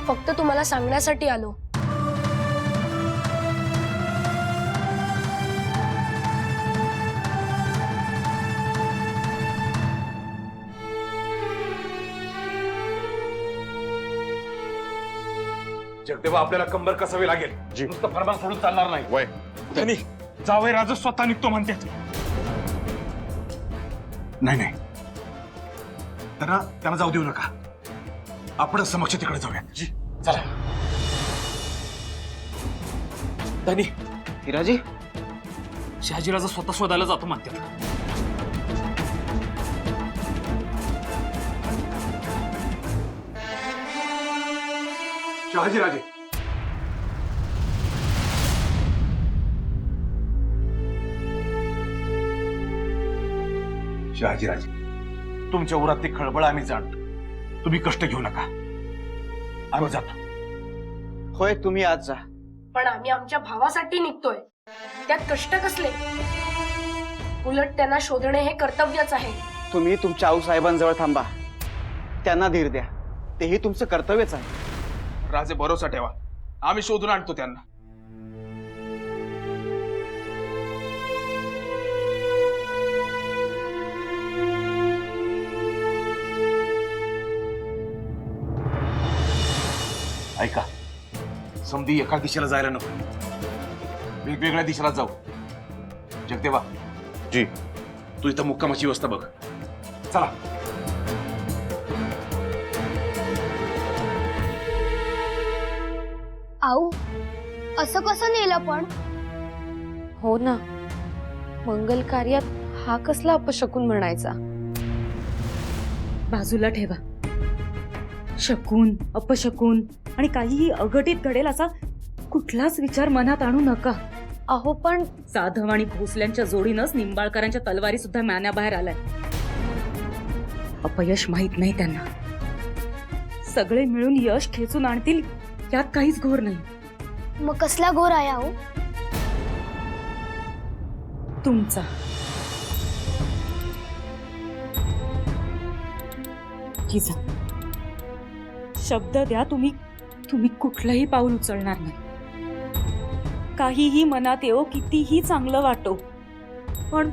फक्त तुम्हाला सांगण्यासाठी आलो. जगदेवा आपल्याला कंबर कसावी लागेल. नुसतं फरमान सोडून चालणार नाही. वय धनी जावई राजा स्वतः निघतो म्हणतात. नाही त्यांना जाऊ देऊ नका. आपण समक्ष तिकडे जाऊया. जी चला. धनी हिराजी, शहाजीराजा स्वतः शोधायला जातो म्हणतात. शहाजी राजे, शहाजी राजे तुमच्या उरात ती खळबळ आम्ही जाणतो. तुम्ही कष्ट घेऊ नका, आम्ही जातो. होय, तुम्ही आज जा. पण आम्ही आमच्या भावासाठी निघतोय. त्यात कष्ट कसले? उलट त्यांना शोधणे हे कर्तव्यच आहे. तुम्ही तुमच्या आऊसाहेबांजवळ थांबा. त्यांना धीर द्या. तेही तुमचं कर्तव्यच आहे. राजे भरोसा ठेवा, आम्ही शोधून आणतो त्यांना. ऐका, समधी एका दिशेला जायला नको, वेगवेगळ्या दिशेला जाऊ. जगदेवा जी, तू इथं मुक्कामाची व्यवस्था बघ. चला. आऊ, असं कसं नेलं पण? हो ना, मंगल कार्यात हा कसला अपशकुन म्हणायचा? बाजूला ठेवा. शकून, अपशकुन आणि काहीही अघटित घडेल असा कुठलाच विचार मनात आणू नका. अहो पण जाधव आणि भोसल्यांच्या जोडीनंच निंबाळकरांच्या तलवारी सुद्धा म्यान्याबाहेर आलाय. अपयश माहित नाही त्यांना. सगळे मिळून यश खेचून आणतील यात काहीच घोर नाही. मग कसला घोर आहे हो? तुमचा. जिजा, शब्द द्या तुम्ही कुठलंही पाऊल उचलणार नाही. काहीही मनात येऊ, कितीही चांगलं वाटो, पण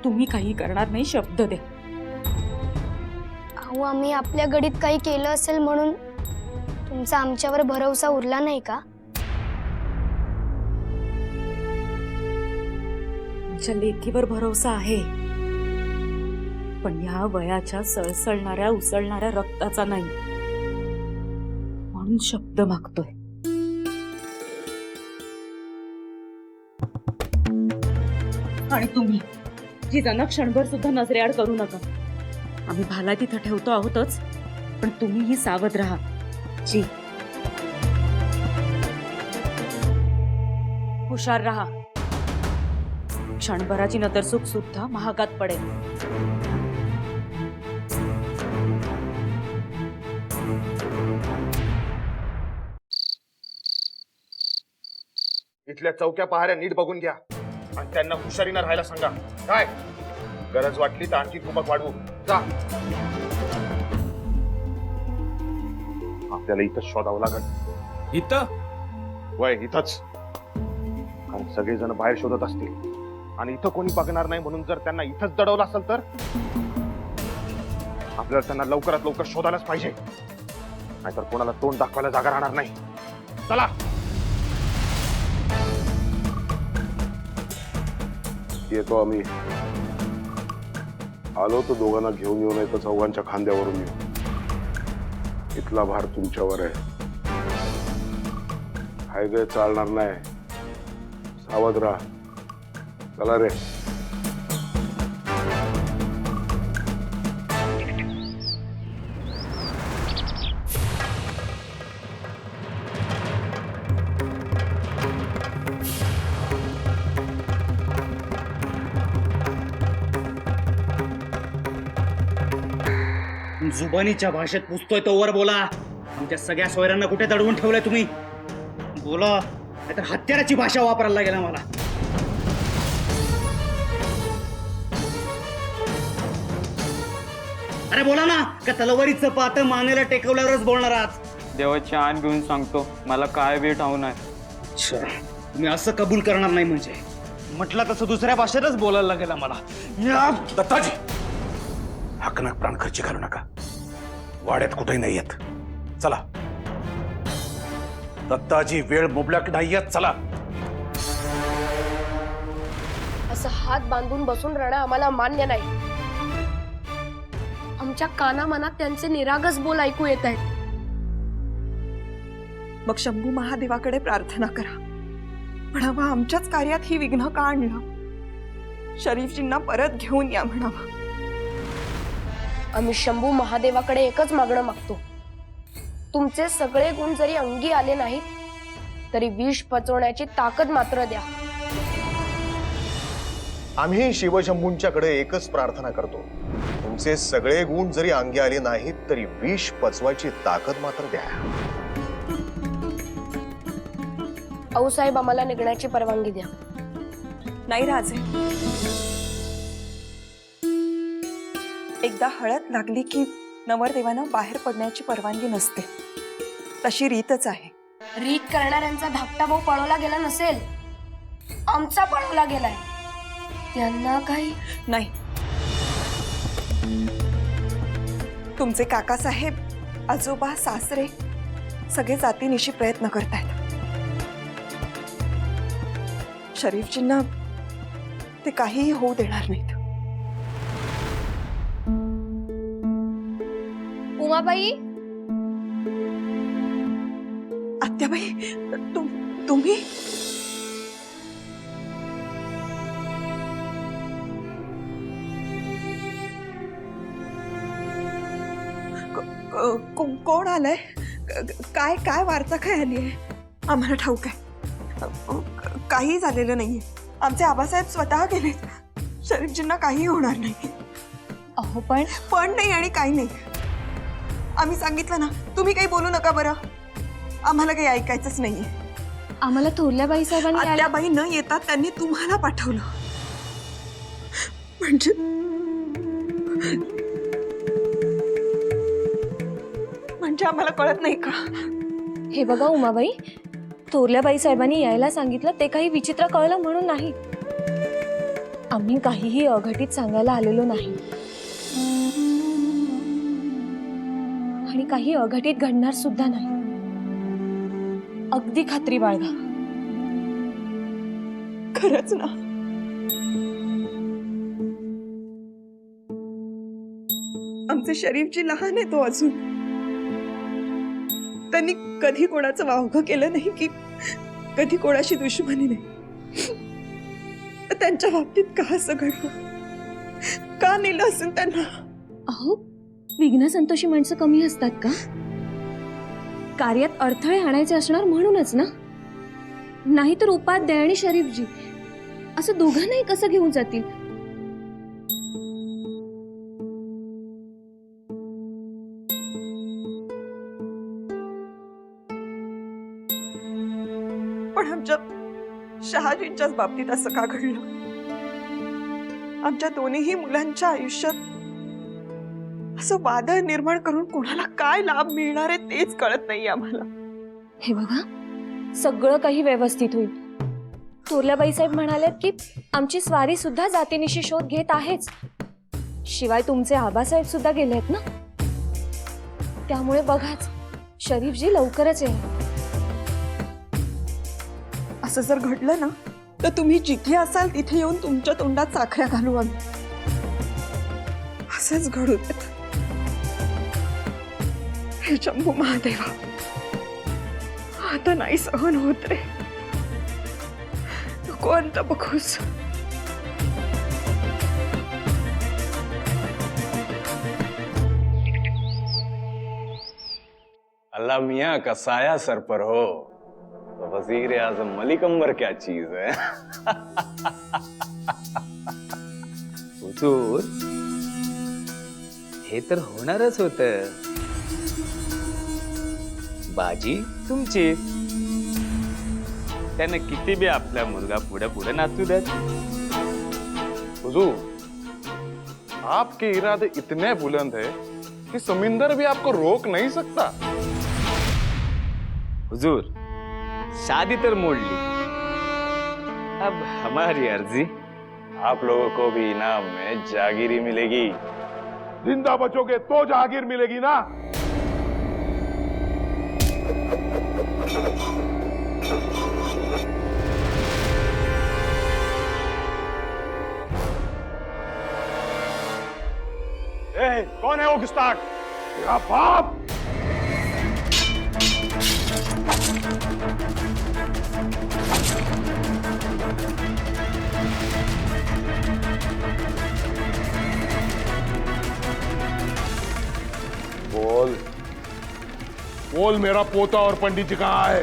तुम्ही काही करणार नाही. शब्द द्या. अहो आम्ही आपल्या गडीत काही केलं असेल म्हणून तुमचा आमच्यावर भरवसा उरला नाही का? तुमच्या लेकीवर भरोसा आहे, पण या वयाच्या सळसळणाऱ्या उसळणाऱ्या रक्ताचा नाही. म्हणून शब्द मागतोय. आणि तुम्ही जिजांना क्षणभर सुद्धा नजरेआड करू नका. आम्ही भाला तिथं ठेवतो आहोतच, पण तुम्हीही सावध राहा. जी, हुशार राहा. क्षणभराची नतरसूक सुद्धा महागात पडेल. इथल्या चौक्या पहाऱ्या नीट बघून घ्या आणि त्यांना हुशारीनं राहायला सांगा. काय गरज वाटली तर आणखी कुपक वाढवू. जा. आपल्याला इथंच शोधावं लागल. इथं वय इथंच. कारण सगळेजण बाहेर शोधत असतील आणि इथं कोणी बघणार नाही म्हणून जर त्यांना इथंच दडवलं असेल तर आपल्याला त्यांना लवकरात लवकर शोधायलाच पाहिजे, नाहीतर कोणाला तोंड दाखवायला जागा राहणार नाही. चला. येतो आम्ही. आलो तर दोघांना घेऊन येऊ, नाही तर चौघांच्या खांद्यावरून येऊ. इथला भार तुमच्यावर आहे. हाय गे चालणार नाही. सावध राहा. चला रे. जुबानीच्या भाषेत पुसतोय तोवर बोला. आमच्या सगळ्या सोयऱ्यांना कुठे दडवून ठेवलंय तुम्ही? बोला, नाहीतर हत्याराची भाषा वापरायला लागेल आम्हाला. अरे बोला ना, का तलवारीचं पात मानेला टेकवल्यावरच बोलणार आहात? देवाची आण घेऊन सांगतो, मला काय बी ठाऊन आहे. अच्छा, तुम्ही असं कबूल करणार नाही म्हणजे? म्हटलं तसं दुसऱ्या भाषेतच बोलायला लागेल आम्हाला. दत्ताजी, हकनाक प्राण खर्ची घालू नका. वाड्यात कुठेही नाही येत. चला. दत्ताजी, वेळ मुबलक नाही येत. चला. असं हात बांधून बसून राहणं आम्हाला मान्य नाही. आमच्या कानामनात त्यांचे निरागस बोल ऐकू येत आहेत. मग शंभू महादेवाकडे प्रार्थना करा. म्हणावा आमच्याच कार्यात ही विघ्न का आणलं? शरीफजींना परत घेऊन या म्हणावा. आम्ही शंभू महादेवाकडे एकच मागणं मागतो. तुमचे सगळे गुण जरी अंगी आले नाहीत तरी विष पचवण्याची ताकद मात्र द्या. आम्ही शिवशंभूंच्याकडे एकच प्रार्थना करतो. तुमचे सगळे गुण जरी अंगी आले नाहीत तरी विष पचवायची ताकद मात्र द्या. आऊसाहेब, आम्हाला निघण्याची परवानगी द्या. नाही राजे, एकदा हळद लागली की नवरदेवानं बाहेर पडण्याची परवानगी नसते. तशी रीतच आहे. रीत करणाऱ्यांचा धाकटा भाऊ पळवला गेला नसेल, आमचा पळवला गेलाय. त्यांना काही नाही. तुमचे काकासाहेब, आजोबा, सासरे सगळे जातीनिशी प्रयत्न करतायत. शरीफजींना ते काहीही होऊ देणार नाहीत. उमाबाई, आत्याबाई, तुम्ही कोण आलंय? काय काय वार्ता काय आली आहे? आम्हाला ठाऊक आहे. काही झालेलं नाहीये. आमचे आबासाहेब स्वतः गेलेत. शरीफजींना काही होणार नाही. अहो पण नाही आणि काही नाही. आम्ही सांगितलं ना, तुम्ही काही बोलू नका बरं. आम्हाला काही ऐकायचंच नाहीये. आम्हाला थोरल्या बाई साहेबांनी आत्याबाई न येता त्यांनी तुम्हाला पाठवलं म्हणजे आम्हाला कळत नाही का? हे बघा उमाबाई, थोरल्या बाई साहेबांनी यायला सांगितलं ते काही विचित्र कळलं म्हणून नाही. आम्ही काहीही अघटित सांगायला आलेलो नाही आणि काही अघटित घडणार सुद्धा नाही. अगदी खात्री बाळगा. खरंच ना? आमचे शरीफजी लहान आहे तो अजून. त्यांनी कधी कोणाचं वावगं केलं नाही की कधी कोणाशी दुश्मनी नाही. त्यांच्या बाबतीत का असं घडलं? का नेलं असेल त्यांना? अहो, विघ्न संतोषी माणसं कमी असतात का? कार्यात अडथळे आणायचे असणार म्हणूनच ना. नाहीतर उपाध्याय आणि शरीफजी असं दोघांनाही कसं घेऊन जातील? पण आमच्या शहाजींच्याच बाबतीत असं का घडलं? आमच्या दोन्हीही मुलांच्या आयुष्यात असं वादळ निर्माण करून कोणाला काय लाभ मिळणार आहे तेच कळत नाही आम्हाला. हे बघा, सगळं काही व्यवस्थित होईल. थोरल्या बाईसाहेब म्हणालेत की आमची स्वारी सुद्धा जातीनिशी शोध घेत आहेच. शिवाय तुमचे आबासाहेब सुद्धा गेलेत ना. त्यामुळे बघाच, शरीफजी लवकरच येईल. असं जर घडलं ना तर तुम्ही जिथे असाल तिथे येऊन तुमच्या तोंडात साखऱ्या घालू आम्ही. असंच घडू देत. हे शंभू महादेवा, आता नाही सहन होत रे. नको अंत बघूस. अल्लाह मियाँ का साया सर पर हो तो वजीर आजम मलिक अंबर क्या चीज है. हुजूर, हे तर होणारच होत. बाजी तुमची, त्यानं किती बी आपला मुलगा पुढे पुढे नाचू द्यात. हुजूर, आपके इरादे इतने बुलंद है कि समुंदर भी आपको रोक नहीं सकता. हुजूर, शादी तर मोडली, अब हमारी अर्जी. आप लोगों को भी इनाम में जागीरी मिलेगी. जिंदा बचोगे तो जागीर मिलेगी ना. कौन है वो गुस्ताख? तेरा बाप. बोल बोल, मेरा पोता और पंडित जी कहाँ है?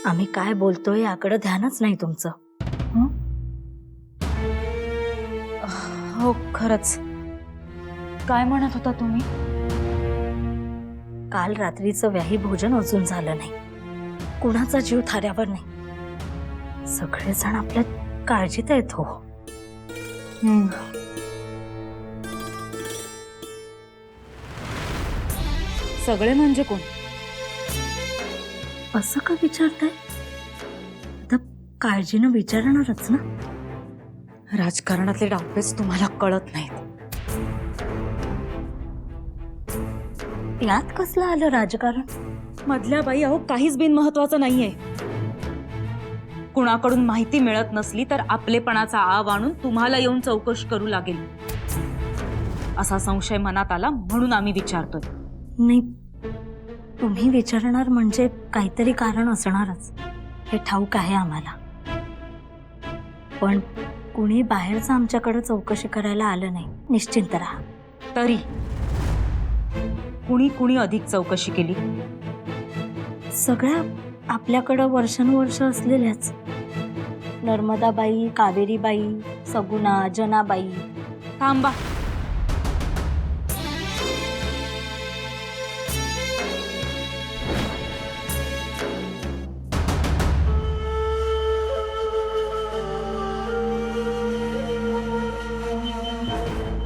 आम्ही काय बोलतोय याकडे ध्यानच नाही तुमचं. हो, खरंच. काय म्हणत होता तुम्ही? काल रात्रीचं व्याही भोजन अजून झालं नाही. कुणाचा जीव थाऱ्यावर नाही. सगळेजण आपल्या काळजीत आहेत. हो, सगळे म्हणजे कोण? असं का विचारताय? तर काळजीनं विचारणारच ना. राजकारणातले डावपेच तुम्हाला कळत नाहीत. यात कसलं आलं राजकारण? मधल्या बाई, अहो काहीच बिनमहत्वाचं नाहीये. कुणाकडून माहिती मिळत नसली तर आपलेपणाचा आव आणून तुम्हाला येऊन चौकशी करू लागेल असा संशय मनात आला, म्हणून आम्ही विचारतोय. नाही, तुम्ही विचारणार म्हणजे काहीतरी कारण असणारच, हे ठाऊक आहे आम्हाला. पण कुणी बाहेरचं आमच्याकडे चौकशी करायला आलं नाही. निश्चिंत राहा. तरी कुणी कुणी अधिक चौकशी केली? सगळ्या आपल्याकडं वर्षानुवर्ष असलेल्याच. नर्मदाबाई, कावेरीबाई, सगुणा, जनाबाई. थांबा.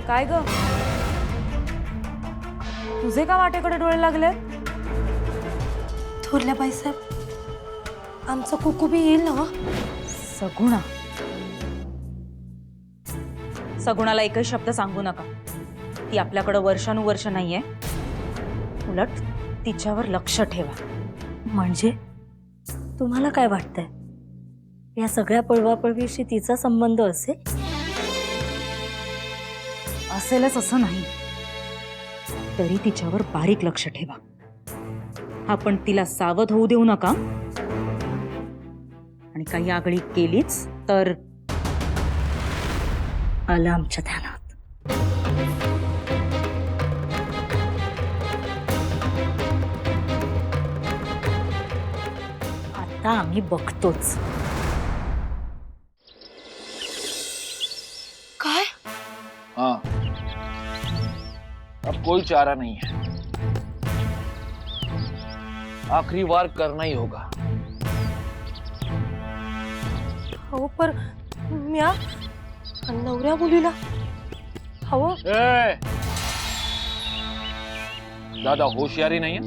काय ग, तुझे का वाटेकडे डोळे लागले? थोरल्या बाईसाहेब, आमचं कुकू बी येईल ना? सगुणा, सगुणाला एकही शब्द सांगू नका. ती आपल्याकडे वर्षानुवर्ष नाहीये. उलट तिच्यावर लक्ष ठेवा. म्हणजे तुम्हाला काय वाटतंय, या सगळ्या पळवापळवीशी तिचा संबंध असेल? असेलच असं नाही, तरी तिच्यावर बारीक लक्ष ठेवा. आपण तिला सावध होऊ देऊ नका. आणि काही आगळी केलीच तर आलं आमच्या ध्यानात. आता आम्ही बघतोच. काय? हाँ, अब कोई चारा नहीं है. आखिरी वार करना ही होगा. हो, पर म्या नवऱ्या मुलीला हवं. ज्यादा होशियारी नहीं है,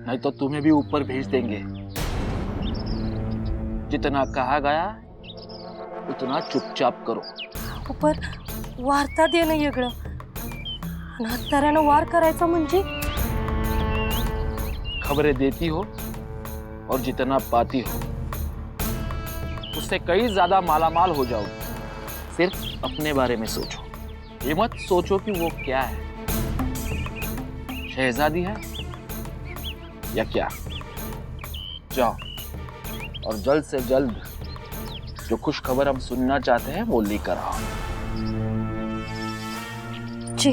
नहीं तो तुम्हें भी ऊपर भेज देंगे. जितना कहा गया उतना चुपचाप करो. पर वार्ता देणं वेगळं, हत्यारानं वार करायचा म्हणजे? खबरें देती हो और जितना पाती हो उससे कई ज्यादा मालामाल हो जाओगे. सिर्फ अपने बारे में सोचो. ये मत सोचो कि वो क्या है, शहजादी है या क्या. जाओ और जल्द से जल्द जो खुश खबर हम सुनना चाहते हैं वो लेकर आओ. जी.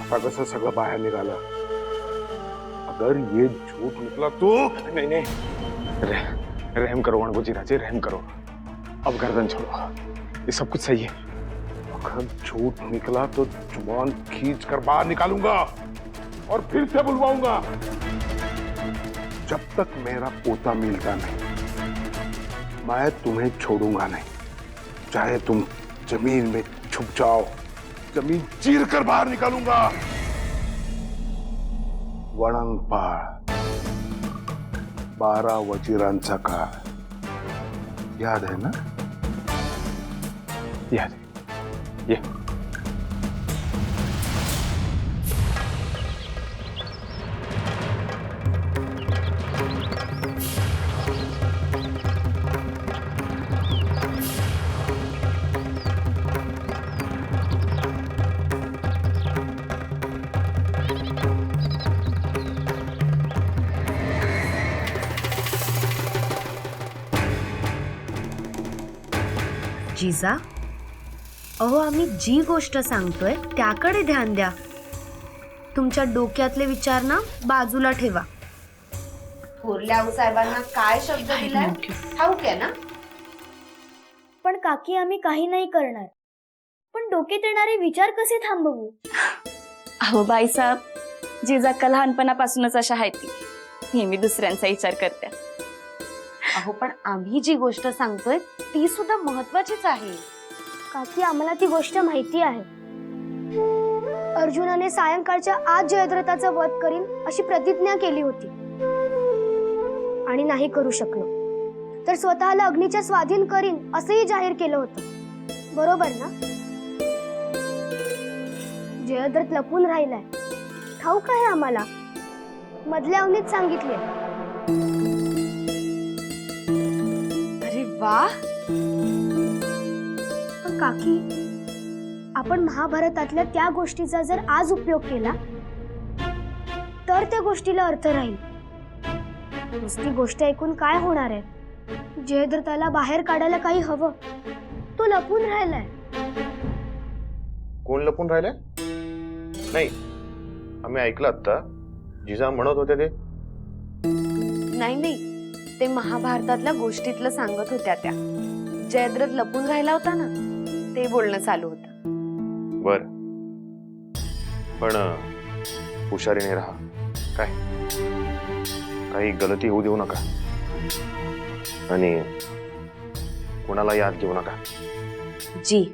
आता कसं सगळं बाहेर निघालं. अगर ये झूठ निकला तो नहीं नहीं, रहम करो वणगोजी राजे, रहम करो. अब गर्दन छोड़ो, ये सब कुछ सही है. अगर झूठ निकला तो जुबान खींच कर बाहर निकालूंगा और फिर से बुलवाऊंगा. जब तक मेरा पोता मिलता नहीं मैं तुम्हें छोड़ूंगा नहीं. चाहे तुम जमीन में छुप जाओ, जमीन चीर कर बाहर निकालूंगा. वणंगपाळ 12 वजीरांचा काळ याद है ना? याद है. ये जिजा, अहो आम्ही जी गोष्ट सांगतोय त्याकडे ध्यान द्या. तुमच्या डोक्यातले विचार ना बाजूला ठेवा. थोरल्या साहेबांना काय शब्द दिलाय ठाऊक आहे ना? पण काकी, आम्ही काही नाही करणार. पण डोक्यात येणारे विचार कसे थांबवू? अहो बाईसाहेब, जिजाक्का लहानपणापासूनच अशा आहेत. ती नेहमी दुसऱ्यांचा विचार करते. अहो पण आम्ही जी गोष्ट सांगतोय ती सुद्धा महत्वाचीच आहे. काकी, आम्हाला ती गोष्ट माहिती आहे. अर्जुनाने सायंकाळच्या आत जयद्रथाचा वध करीन अशी प्रतिज्ञा केली होती आणि नाही करू शकलो तर स्वतःला अग्नीच्या स्वाधीन करीन असंही जाहीर केलं होतं. बरोबर ना? जयद्रथ लपून राहिलाय, ठाऊक आहे आम्हाला. मधल्या अवनीत सांगितले. वाह. पण काकी, आपण महाभारतातल्या त्या गोष्टीचा जर आज उपयोग केला तर त्या गोष्टीला अर्थ राहील. नुसती गोष्ट ऐकून काय होणार आहे? जयद्रथाला बाहेर काढायला काही हवं. तो लपून राहिलाय. कोण लपून राहिलंय? नाही, आम्ही ऐकलं आता. जिजा म्हणत होते ते. नाही नाही, ते महाभारतातल्या गोष्टीतलं सांगत होत्या त्या. जयद्रथ लपून राहिला होता ना, ते बोलणं चालू होतं. बर, पण हुशारीने राहा. काय काही गलती होऊ देऊ नका आणि कोणाला याद घेऊ नका. जी.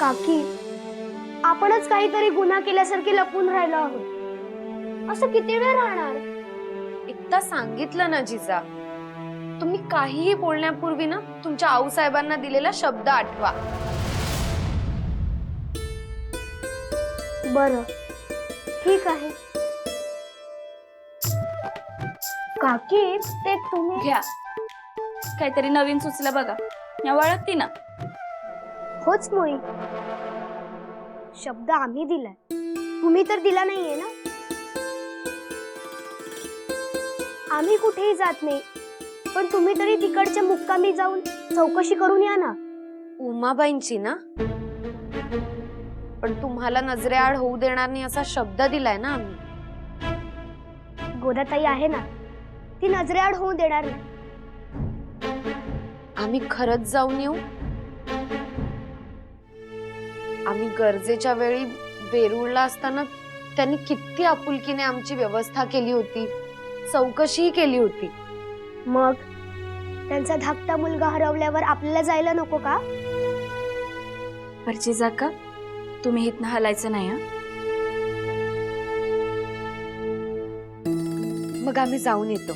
काकी, आपणच काहीतरी गुन्हा केल्यासारखे लपून राहिलो आहोत. असं किती वेळ राहणार? एकदा सांगितलं ना जिजा, तुम्ही काहीही बोलण्यापूर्वी ना तुमच्या आऊसाहेबांना दिलेला शब्द आठवा. बरं, ठीक आहे. काकी, ते तुम्ही घ्या, काहीतरी नवीन सुचलं बघा. या वळखती ना? होच मोई. शब्द आम्ही दिलाय, तुम्ही तर दिला नाहीये ना. आम्ही कुठेही जात नाही, पण तुम्ही तरी तिकडच्या मुक्कामी जाऊन चौकशी करून या ना. उमाबाईंची ना? पण तुम्हाला नजरेआड होऊ देणार नाही असा शब्द दिलाय ना आम्ही. गोदाताई आहे ना, ती नजरेआड होऊ देणार नाही. आम्ही खरंच जाऊन येऊ. आम्ही गरजेच्या वेळी वेरूळला असताना त्यांनी किती आपुलकीने आमची व्यवस्था केली होती, चौकशीही केली होती. मग त्यांचा धाकटा मुलगा हरवल्यावर आपल्याला जायला नको का? परचीजा का, तुम्ही इथनं हलायचं नाही. मग आम्ही जाऊन येतो.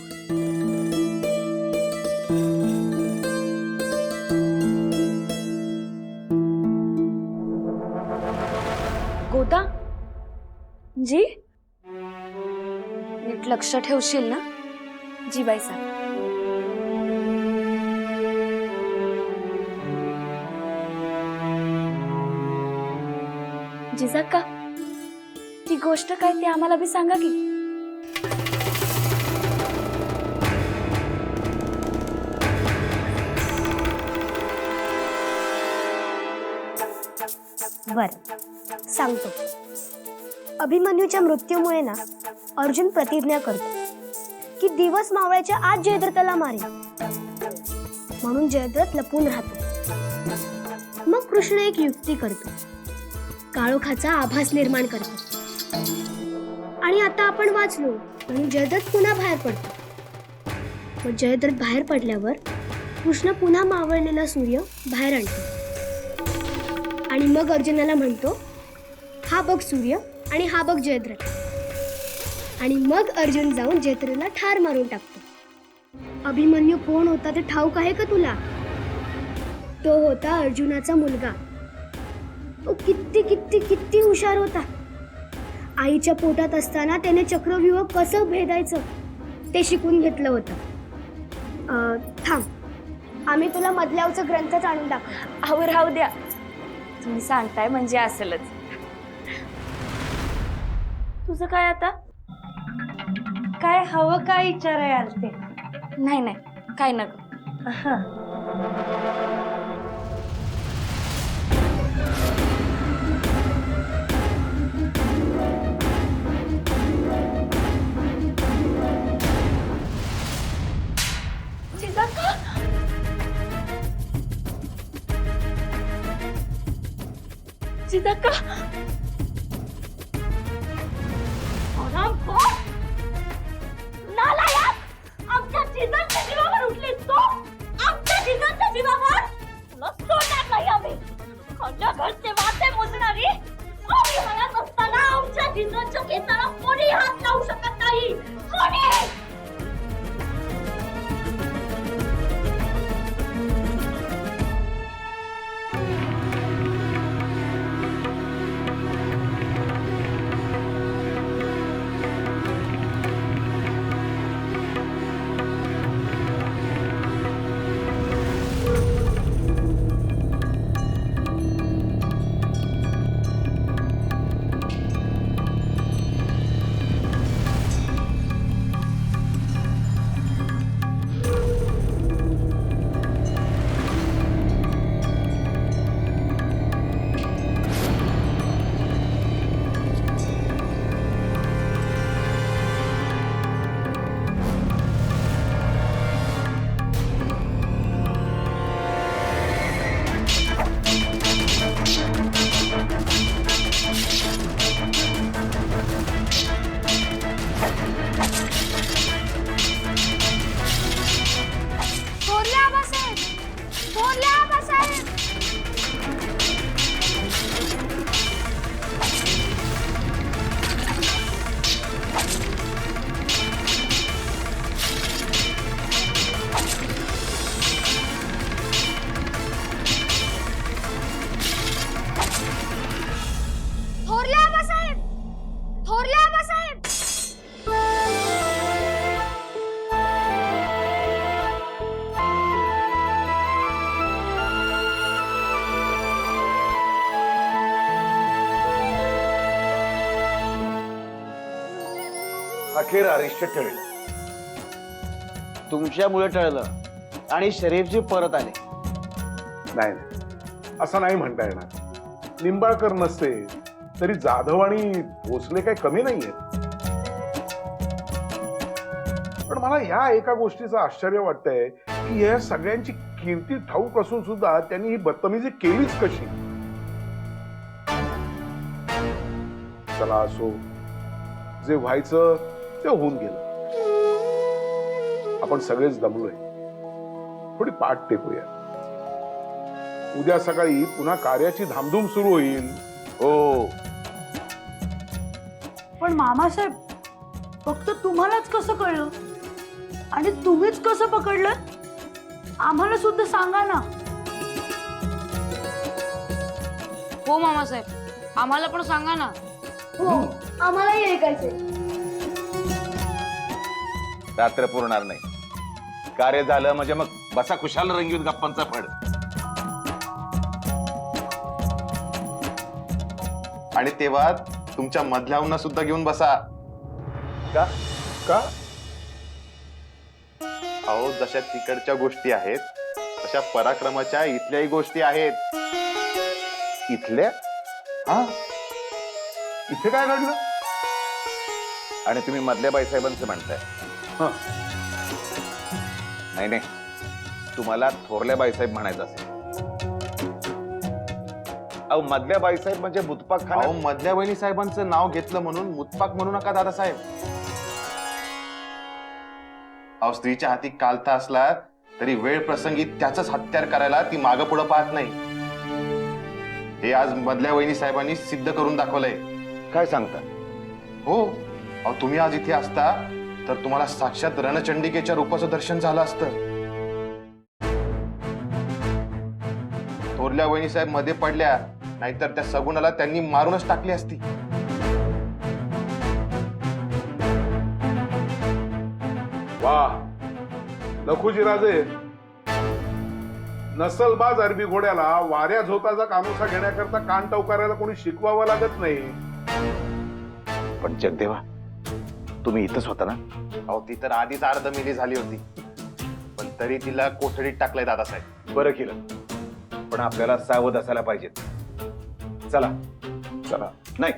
गोदा जी. नीट लक्ष ठेवशील ना? जी बाई साहेब. जिजाक्का, ती गोष्ट काय ती आम्हाला बी सांगा की. बर, सांगतो. अभिमन्यूच्या मृत्यूमुळे ना अर्जुन प्रतिज्ञा करतो की दिवस मावळ्याच्या आत जयद्रथाला मारेल. म्हणून जयद्रथ लपून राहतो. मग कृष्ण एक युक्ती करतो, काळोखाचा आभास निर्माण करतो. आणि आता आपण वाचलो म्हणून जयद्रथ पुन्हा बाहेर पडतो. मग जयद्रथ बाहेर पडल्यावर कृष्ण पुन्हा मावळलेला सूर्य बाहेर आणतो. आणि मग अर्जुनाला म्हणतो, हा बघ सूर्य आणि हा बघ जयद्रथ. आणि मग अर्जुन जाऊन जयद्रथला ठार मारून टाकतो. अभिमन्यू कोण होता ते ठाऊक आहे का तुला? तो होता अर्जुनाचा मुलगा. तो किती किती किती हुशार होता. आईच्या पोटात असताना त्याने चक्रव्यूह कसं भेदायचं ते शिकून घेतलं होतं. थांब, आम्ही तुला मधल्यावचं ग्रंथच आणून दाखव. आवर राहू द्या, तुम्ही सांगताय म्हणजे असेलच. तुझं काय आता? काय हवं काय विचाराय आलते? नाही नाही, काय नको. जिजाक्का, नालायक! आमच्या जिजांच्या जीवावर उठलीस तू? आमच्या जिजांच्या जीवावर? तुला सोडणार नाही आम्ही. आमच्या घरचे वाटे मोजणारी आम्ही म्हणत असताना आमच्या जिजांच्या केसाला कोणी हात लावू शकत नाही. कोणी? थोरले आबासाहेब. अखेर आरिष्ट टळलं. तुमच्यामुळे टळलं आणि शरीफजी परत आले. नाही असं नाही म्हणता येणार. निंबाळकर नसते तरी जाधव आणि भोसले काही कमी नाहीये. पण मला या एका गोष्टीचं आश्चर्य वाटतंय की या सगळ्यांची कीर्ती ठाऊक असून सुद्धा त्यांनी ही बदतमीजी केलीच कशी. चला असो, जे व्हायचं ते होऊन गेलं. आपण सगळेच दमलोय. थोडी पाठ टेकूया. उद्या सकाळी पुन्हा कार्याची धामधूम सुरू होईल. हो, पण मामासाहेब, फक्त तुम्हालाच कसं कळलं आणि तुम्हीच कसं पकडलं? आम्हाला सुद्धा सांगा ना. हो मामासाहेब, आम्हाला पण सांगा ना. हो, आम्हालाही ऐकायचंय. रात्र पुरणार नाही. कार्य झालं म्हणजे मग बसा खुशाल रंगीत गप्पांचा फड. आणि तेव्हा तुमच्या मधल्याहून सुद्धा घेऊन बसा. का का अहो, जशा तिकडच्या गोष्टी आहेत तशा पराक्रमाच्या इथल्याही गोष्टी आहेत. इथल्या? हा, इथे काय घडलं? आणि तुम्ही मधल्या बाईसाहेबांचं म्हणताय? नाही नाही, तुम्हाला थोरल्या बाईसाहेब म्हणायचं असेल. अहो, मधल्या बाईसाहेब म्हणजे मुतपाक खाना. अहो, मधल्या वहिनी साहेबांचं नाव घेतलं म्हणून मुतपाक म्हणू नका दादासाहेब. अहो, स्त्रीच्या हाती कालता असला तरी वेळ प्रसंगी त्याच हत्यार करायला ती मागं पुढं पाहत नाही. हे आज मधल्या वहिनी साहेबांनी सिद्ध करून दाखवलंय. काय सांगता? हो. अहो, तुम्ही आज इथे असता तर तुम्हाला साक्षात रणचंडिकेच्या रूपाचं दर्शन झालं असतं. थोरल्या वहिनी साहेब मध्ये पडल्या, नाहीतर त्या सगुणाला त्यांनी मारूनच टाकली असती. वा, लखुजी राजे. नसलबाज अरबी घोड्याला वाऱ्या झोताचा कानोसा घेण्याकरता कान टवकारायला कोणी शिकवावं लागत नाही. पण जगदेवा, तुम्ही इथंच होता ना? अहो, ती तर आधीच अर्धमेली झाली होती, पण तरी तिला कोठडीत टाकलंय दादासाहेब. बरं केलं, पण आपल्याला सावध असायला पाहिजे. चला चला. नाही,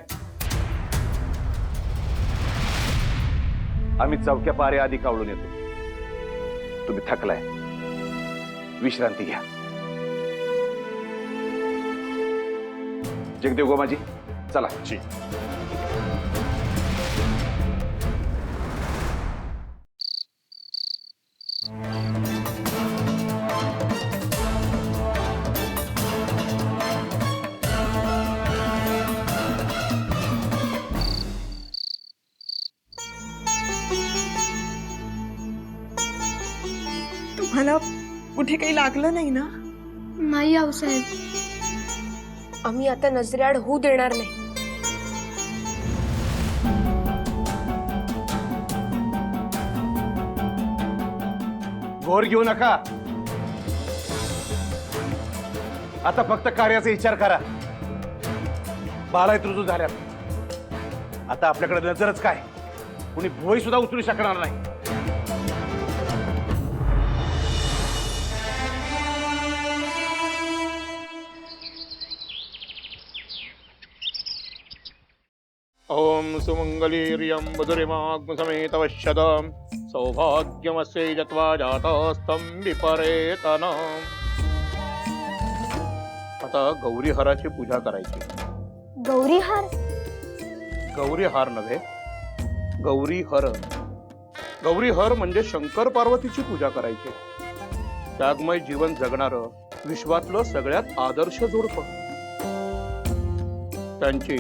आम्ही चौक्या पारे आधी कावळून येतो. तुम्ही थकलाय, विश्रांती घ्या. जगदेव गोमाजी, चला. तुम्हाला कुठे काही लागलं नाही ना? नाही आऊसाहेब, आम्ही आता नजरेआड होऊ देणार नाही. घोर घेऊ नका. आता फक्त कार्याचा विचार करा. 12 ऋतू झाल्यात. आता आपल्याकडे नजरच काय, कुणी भोई सुद्धा उचलू शकणार नाही. ओम सुमंगलीर्यं मधुरिमाग्मसमेतवश्यदं सौभाग्यमस्यै जत्वा जातस्तं विपरेतनम्. आता गौरीहाराची पूजा करायची. गौरीहार? गौरीहार नव्हे, गौरीहर. गौरीहर म्हणजे शंकर पार्वतीची पूजा करायची. त्यागमय जीवन जगणारं विश्वातलं सगळ्यात आदर्श जोडपं. त्यांची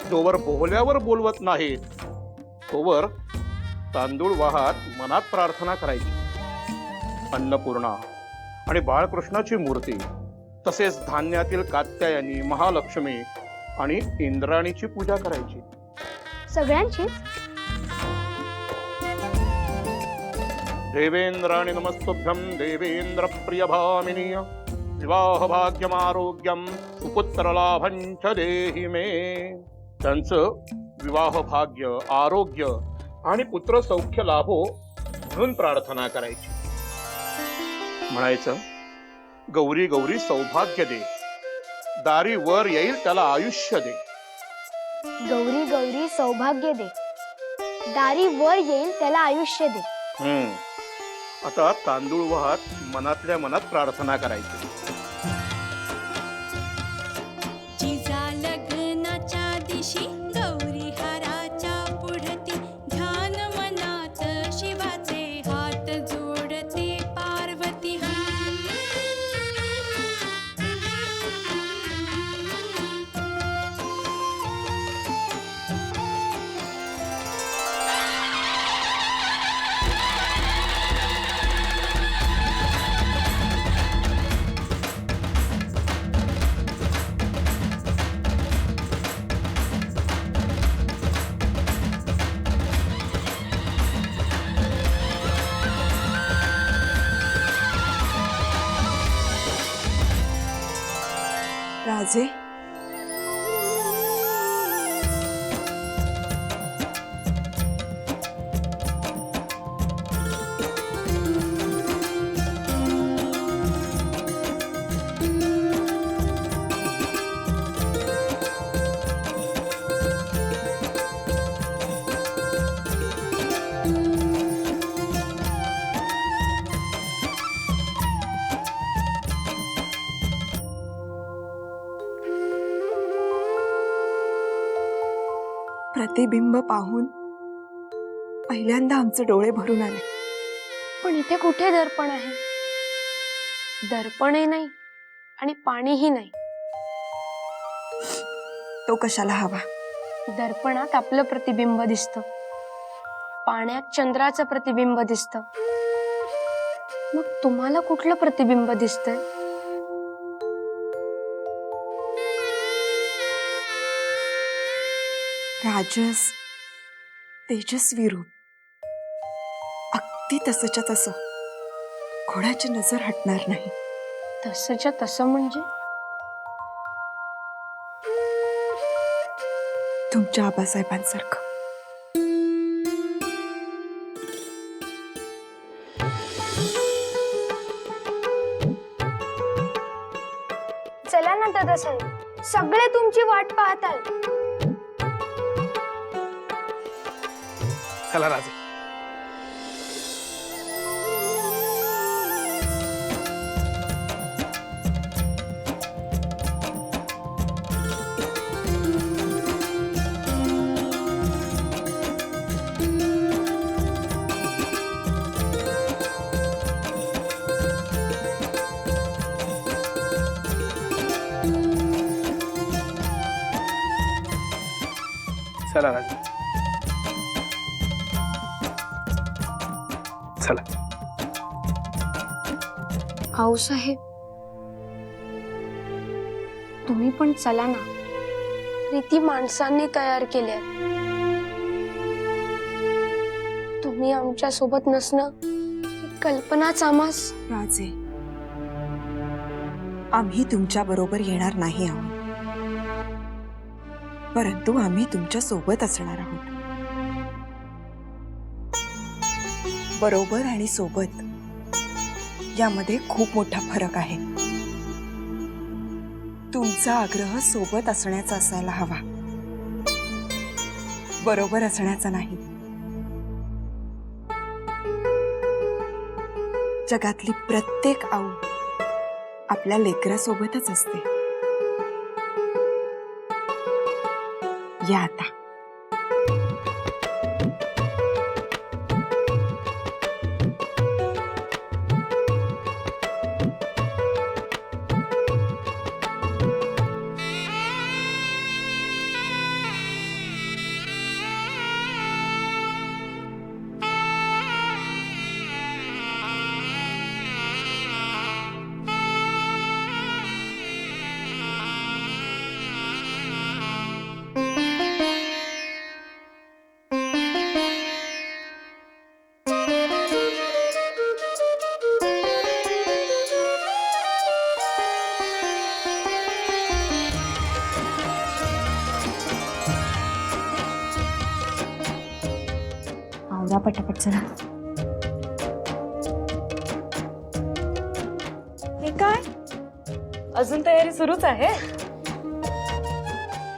जोवर बोहल्यावर बोलवत नाहीत तोवर तांदूळ वाहात मनात प्रार्थना करायची. अन्नपूर्णा आणि बाळकृष्णाची मूर्ती, तसेच धान्यातील कात्यायनी, महालक्ष्मी आणि इंद्राणीची पूजा करायची. सगळ्यांचीच? देवेंद्राणि नमस्तुभ्यं देवेंद्र प्रियभामिनी विवाह भाग्यमारोग्यम सुपुत्रलाभं च देहि मे. त्यांचं विवाह भाग्य, आरोग्य आणि पुत्र सौख्य लाभो म्हणून प्रार्थना करायची. म्हणायचं, गौरी गौरी सौभाग्य दे, दारी वर येईल त्याला आयुष्य दे. गौरी गौरी सौभाग्य दे, दारी वर येईल त्याला आयुष्य दे. आता तांदूळ वाहत मनातल्या मनात प्रार्थना करायची. जिजा लग्नाच्या दिशी गौरी हाराच्या पुढती ध्यान मनात शिवाचे हात जोडते पार्वती. राजे, प्रतिबिंब पाहून पहिल्यांदा आमचे डोळे भरून आले. पण इथे कुठे दर्पण आहे? दर्पणही नाही आणि पाणीही नाही. तो कशाला हवा? दर्पणात आपलं प्रतिबिंब दिसतं, पाण्यात चंद्राचं प्रतिबिंब दिसतं. मग तुम्हाला कुठलं प्रतिबिंब दिसतंय? राजस तेजस्वी रूप, अगदी तसंच्या तसं, कोणाची नजर हटणार नाही. तसंच्या तसं म्हणजे? तुमच्या आबासाहेबांसारखं. चला ना दादासाहेब, सगळे तुमची वाट पाहतात. चला राजे. चला राजे, चला. आऊसाहेब, तुम्ही पण चला ना. रीती माणसांनी तयार केल्या. तुम्ही आमच्या सोबत नसणं ही कल्पनाच आम्हास. राजे, आम्ही तुमच्या बरोबर येणार नाही आहोत, परंतु आम्ही तुमच्या सोबत असणार आहोत. बरोबर आणि सोबत यामध्ये खूप मोठा फरक आहे. तुमचा आग्रह सोबत असण्याचा असायला हवा, बरोबर असण्याचा नाही. जगातली प्रत्येक आऊ आपल्या लेकरासोबतच असते. या आता. आवरा पटापट चला. हे काय अजून तयारी सुरूच आहे?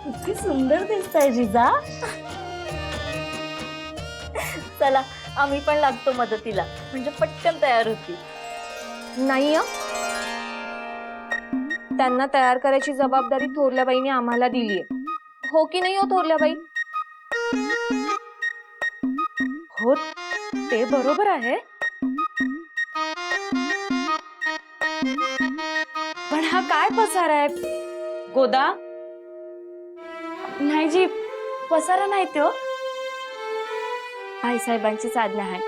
किती सुंदर दिसताय जिजा. चला आम्ही पण लागतो मदतीला, म्हणजे पटकन तयार होती. नाही त्यांना तयार करायची जबाबदारी थोरल्याबाईने आम्हाला दिलीये. हो की नाही हो थोरल्याबाई? हो ते बरोबर आहे, पण हा काय पसारा आहे गोदा? नाही जी, पसारा नाही तो, आईसाहेबांचीच आज्ञा आहे.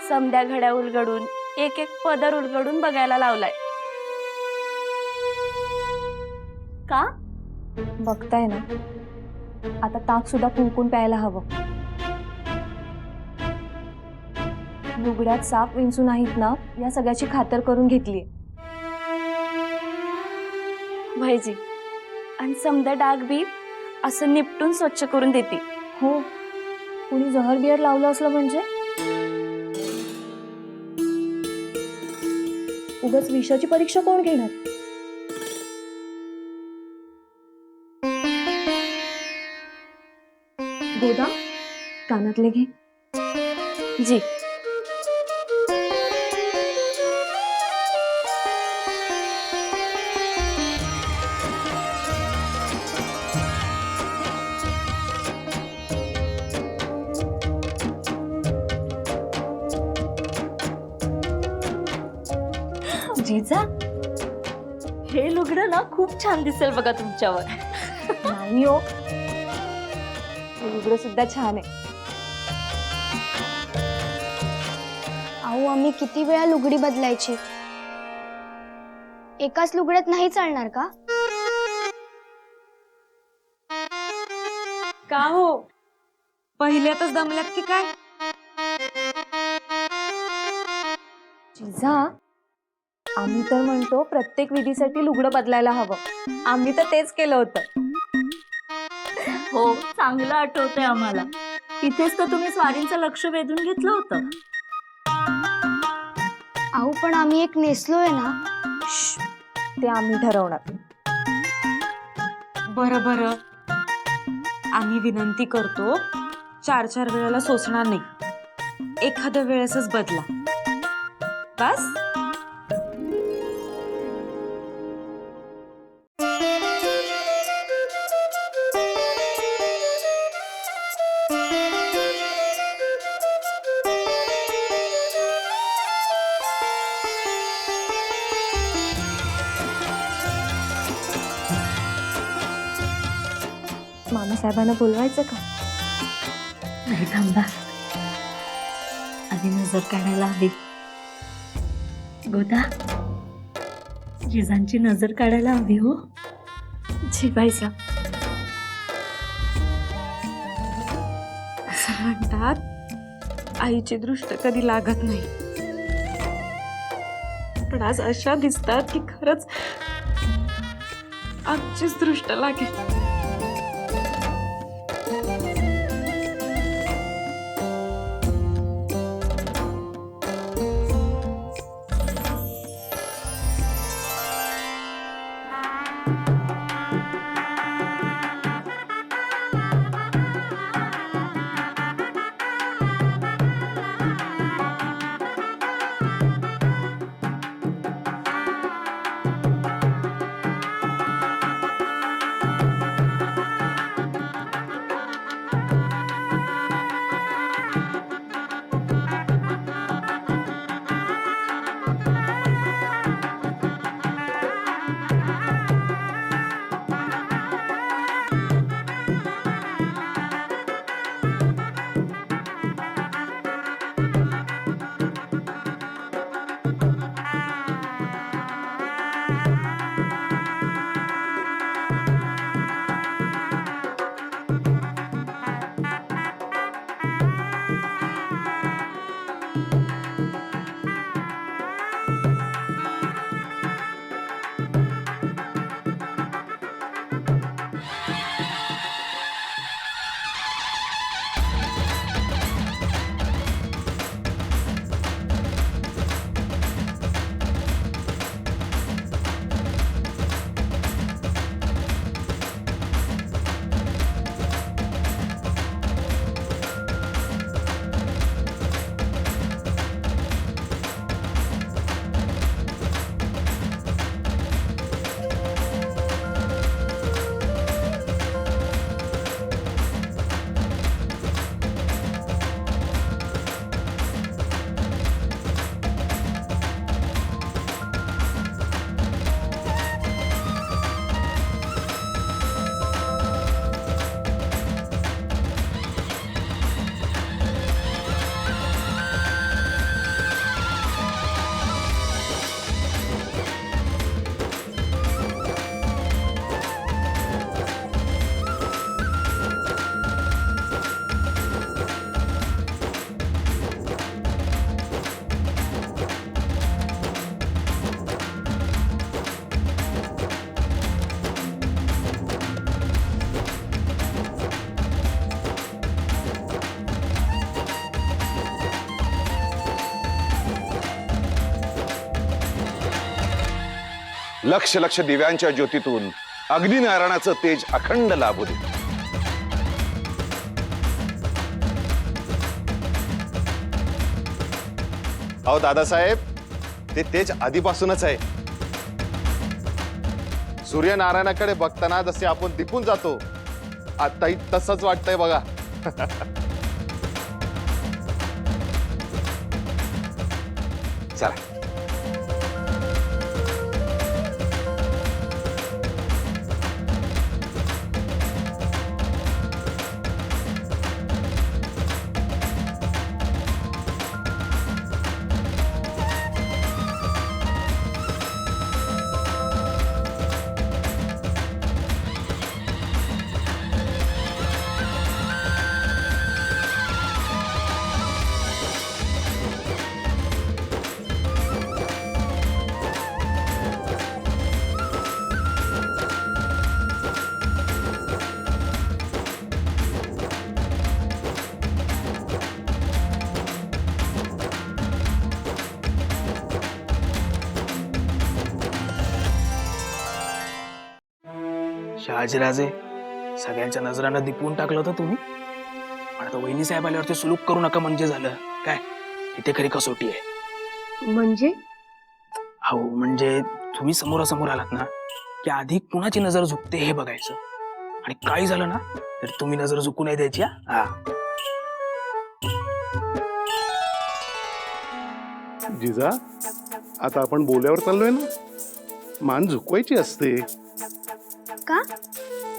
समद्या घड्या उलगडून एक एक पदर उलगडून बघायला लावलाय. का बघताय ना, आता ताक सुद्धा कुंकून प्यायला हवं. लुगड्यात साप विंचू नाहीत ना, या सगळ्याची खातर करून घेतलीये. भाईजी आणि समजा डाग बी असं निपटून स्वच्छ करून देते. हो, कुणी जहर बियर लावलं असलं म्हणजे उगाच विषाची परीक्षा कोण घेणार? गोदा कानातले घे. जी. जिजा हे लुगडं ना खूप छान दिसेल बघा तुमच्यावर. नाही हो, हे लुगडं सुद्धा छान आहे. अहो आम्ही किती वेळा लुगडी बदलायची, एकाच लुगड्यात नाही चालणार का? का हो, पहिल्यातच दमल्यात की काय? जिजा आम्ही तर म्हणतो प्रत्येक विधीसाठी लुगडं बदलायला हवं. आम्ही तर तेच केलं होतं. हो, चांगलं आठवतंय आम्हाला. इथेच तर तुम्ही स्वारींचं लक्ष वेधून घेतलं होतं. अहो पण आम्ही एक नेसलोय ना. ते आम्ही ठरवणार. बरं बरं, आम्ही विनंती करतो, 4-4 वेळेला सोसणार नाही, एखाद्या वेळेसच बदला बस. मामासाहेबांना बोलवायचं का? नाही, थांबा, आधी नजर काढायला हवी. गोदा, जिजांची नजर काढायला हवी. हो जिवायचा. असं म्हणतात आईची दृष्ट कधी लागत नाही, पण आज अशा दिसतात की खरंच आमचीच दृष्ट लागेल. लक्ष लक्ष दिव्यांच्या ज्योतीतून अग्निनारायणाचं तेज अखंड लाभू दे. अहो दादासाहेब, ते तेज आधीपासूनच आहे. सूर्यनारायणाकडे बघताना जसे आपण दिपून जातो, आताही तसंच वाटतंय बघा. चला. शहाजीराजे, सगळ्यांच्या नजरांना दिपवून टाकलं होतं तुम्ही, पण आता वहिनी साहेब आल्यावरती सुलूक करू नका म्हणजे झालं काय? इथे खरी कसोटी आहे. म्हणजे हो, म्हणजे तुम्ही समोरासमोर आलात ना की आधी कुणाची नजर झुकते हे बघायचं, आणि काही झालं ना तर तुम्ही नजर झुकू नाही द्यायची. हा, जिजा, आता आपण बोल्यावर चाललोय ना, मान झुकवायची असते. का?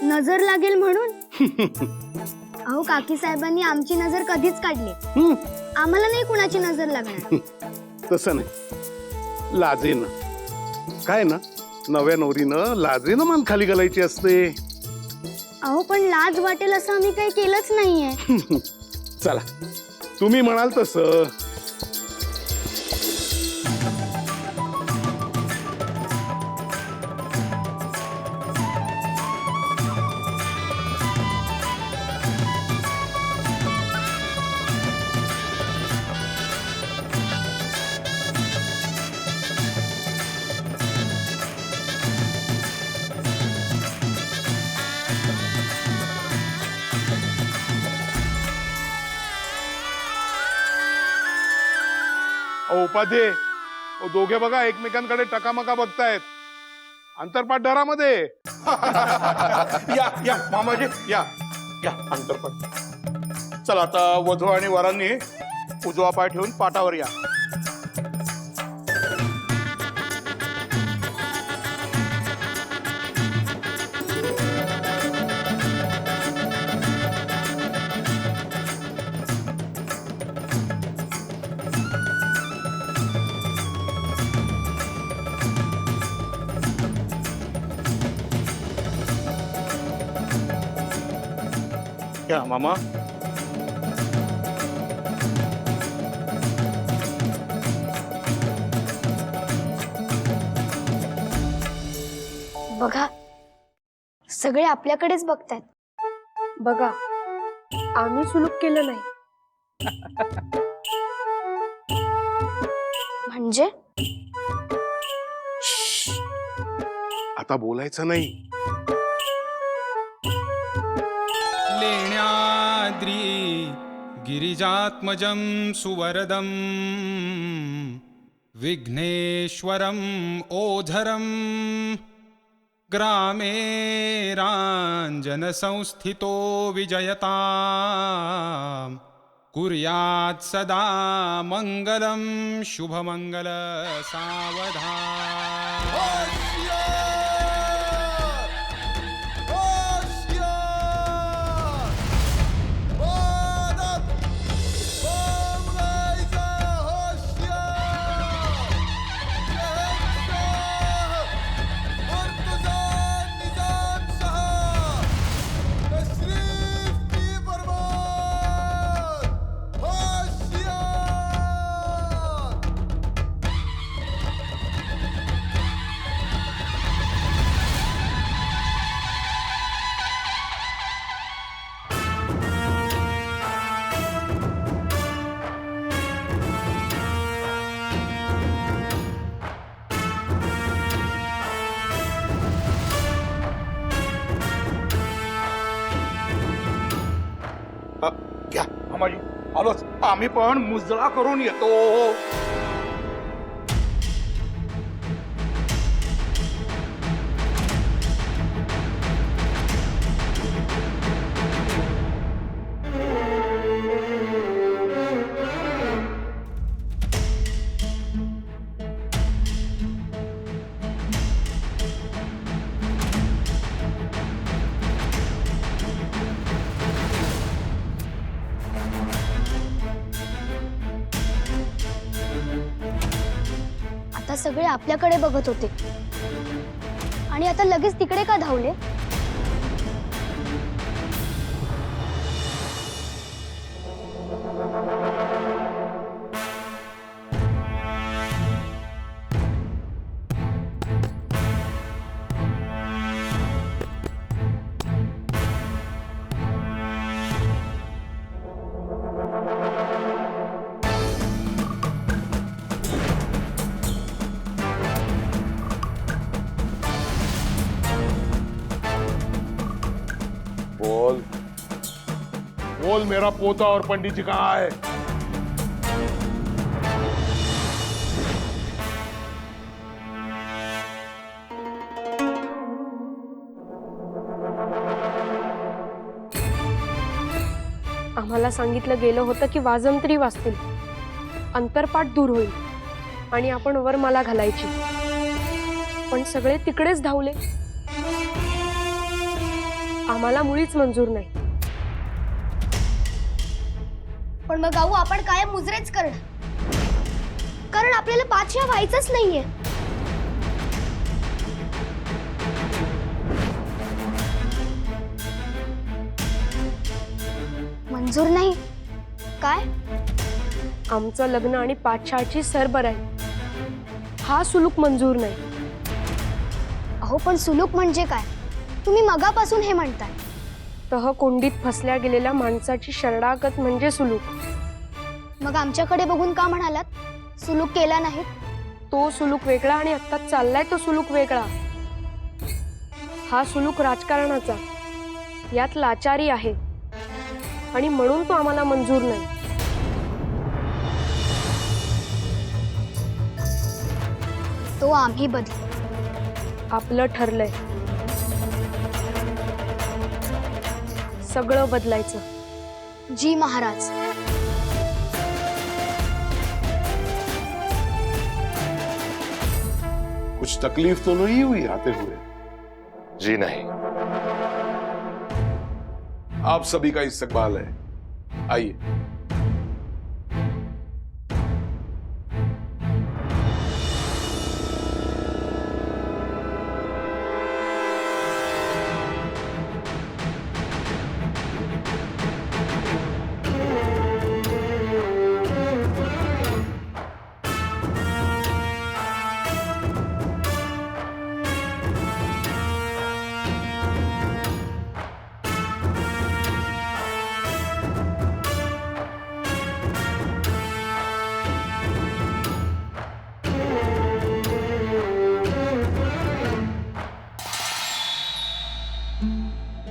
नजर लागेल म्हणून? अहो, काकी साहेबांनी आमची नजर कधीच काढली. आम्हाला नाही कुणाची नजर लागणार. तसं नाही, लाजेनं काय ना, नव्या नवरीनं लाजेनं मान खाली घालायची असते. अहो, पण लाज वाटेल असं आम्ही काही केलंच नाहीये. चला, तुम्ही म्हणाल तसं. उपाध्ये, दोघे बघा एकमेकांकडे टकामका बघतायत. अंतरपाठ दरामध्ये. या या मामाजी, या या अंतरपट. चला, आता वधू आणि वरांनी उजवा पाय ठेवून पाटावर या. या मामा. बघा, सगळे आपल्याकडेच बघतायत. बघा, आम्ही सुलूक केलं नाही. म्हणजे आता बोलायचं नाही. लेण्याद्री गिरिजात्मजं सुवरदं विघ्नेश्वरं ओझरं ग्रामे राञ्जनसंस्थितो विजयतां कुर्यात् सदा मङ्गलं शुभमङ्गल सावधान. घ्या मामाजी, आलोच. आम्ही पण मुजळा करून येतो. आता सगळे आपल्याकडे बघत होते आणि आता लगेच तिकडे का धावले? बोल बोल, मेरा पोता और पंडित जी कहाँ है? आम्हाला सांगितलं गेलं होतं की वाजंत्री वाजतील, अंतरपाठ दूर होईल आणि आपण वर मला घालायची, पण सगळे तिकडेच धावले. आम्हाला मुळीच मंजूर नाही. पण मग गाऊ आपण कायम मुजरेच करणार, कारण आपल्याला पाचव्या व्हायचंच नाहीये. मंजूर नाही काय? आमचं लग्न आणि पाठशाळची सरबर आहे, हा सुलूक मंजूर नाही. अहो पण सुलूक म्हणजे काय? तुम्ही मगापासून हे म्हणताय. तह कोंडीत फसल्या गेलेल्या माणसाची शरणागत म्हणजे सुलूक. मग आमच्याकडे बघून का म्हणालात सुलूक केला नाही? तो सुलूक वेगळा आणि आता चाललाय तो सुलूक वेगळा. हा सुलूक राजकारणाचा, यात लाचारी आहे आणि म्हणून तो आम्हाला मंजूर नाही. तो आम्ही बदलू. आपलं ठरलंय, सगळं बदलायचं. जी महाराज. कुछ तकलीफ तो नहीं हुई आते हुए? जी नहीं. आप सभी का इस्तकबाल है, आइए.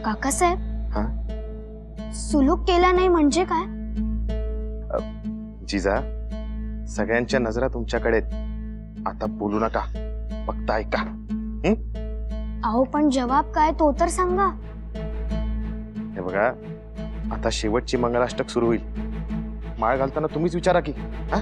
काकासाहेब, सुलूक केला नाही म्हणजे काय? जिजा, सगळ्यांच्या नजरा तुमच्याकडे. आता बोलू नका, फक्त ऐका. अहो पण जवाब काय तो तर सांगा. हे बघा, आता शेवटची मंगलाष्टक सुरू होईल. माळ घालताना तुम्हीच विचारा की. हा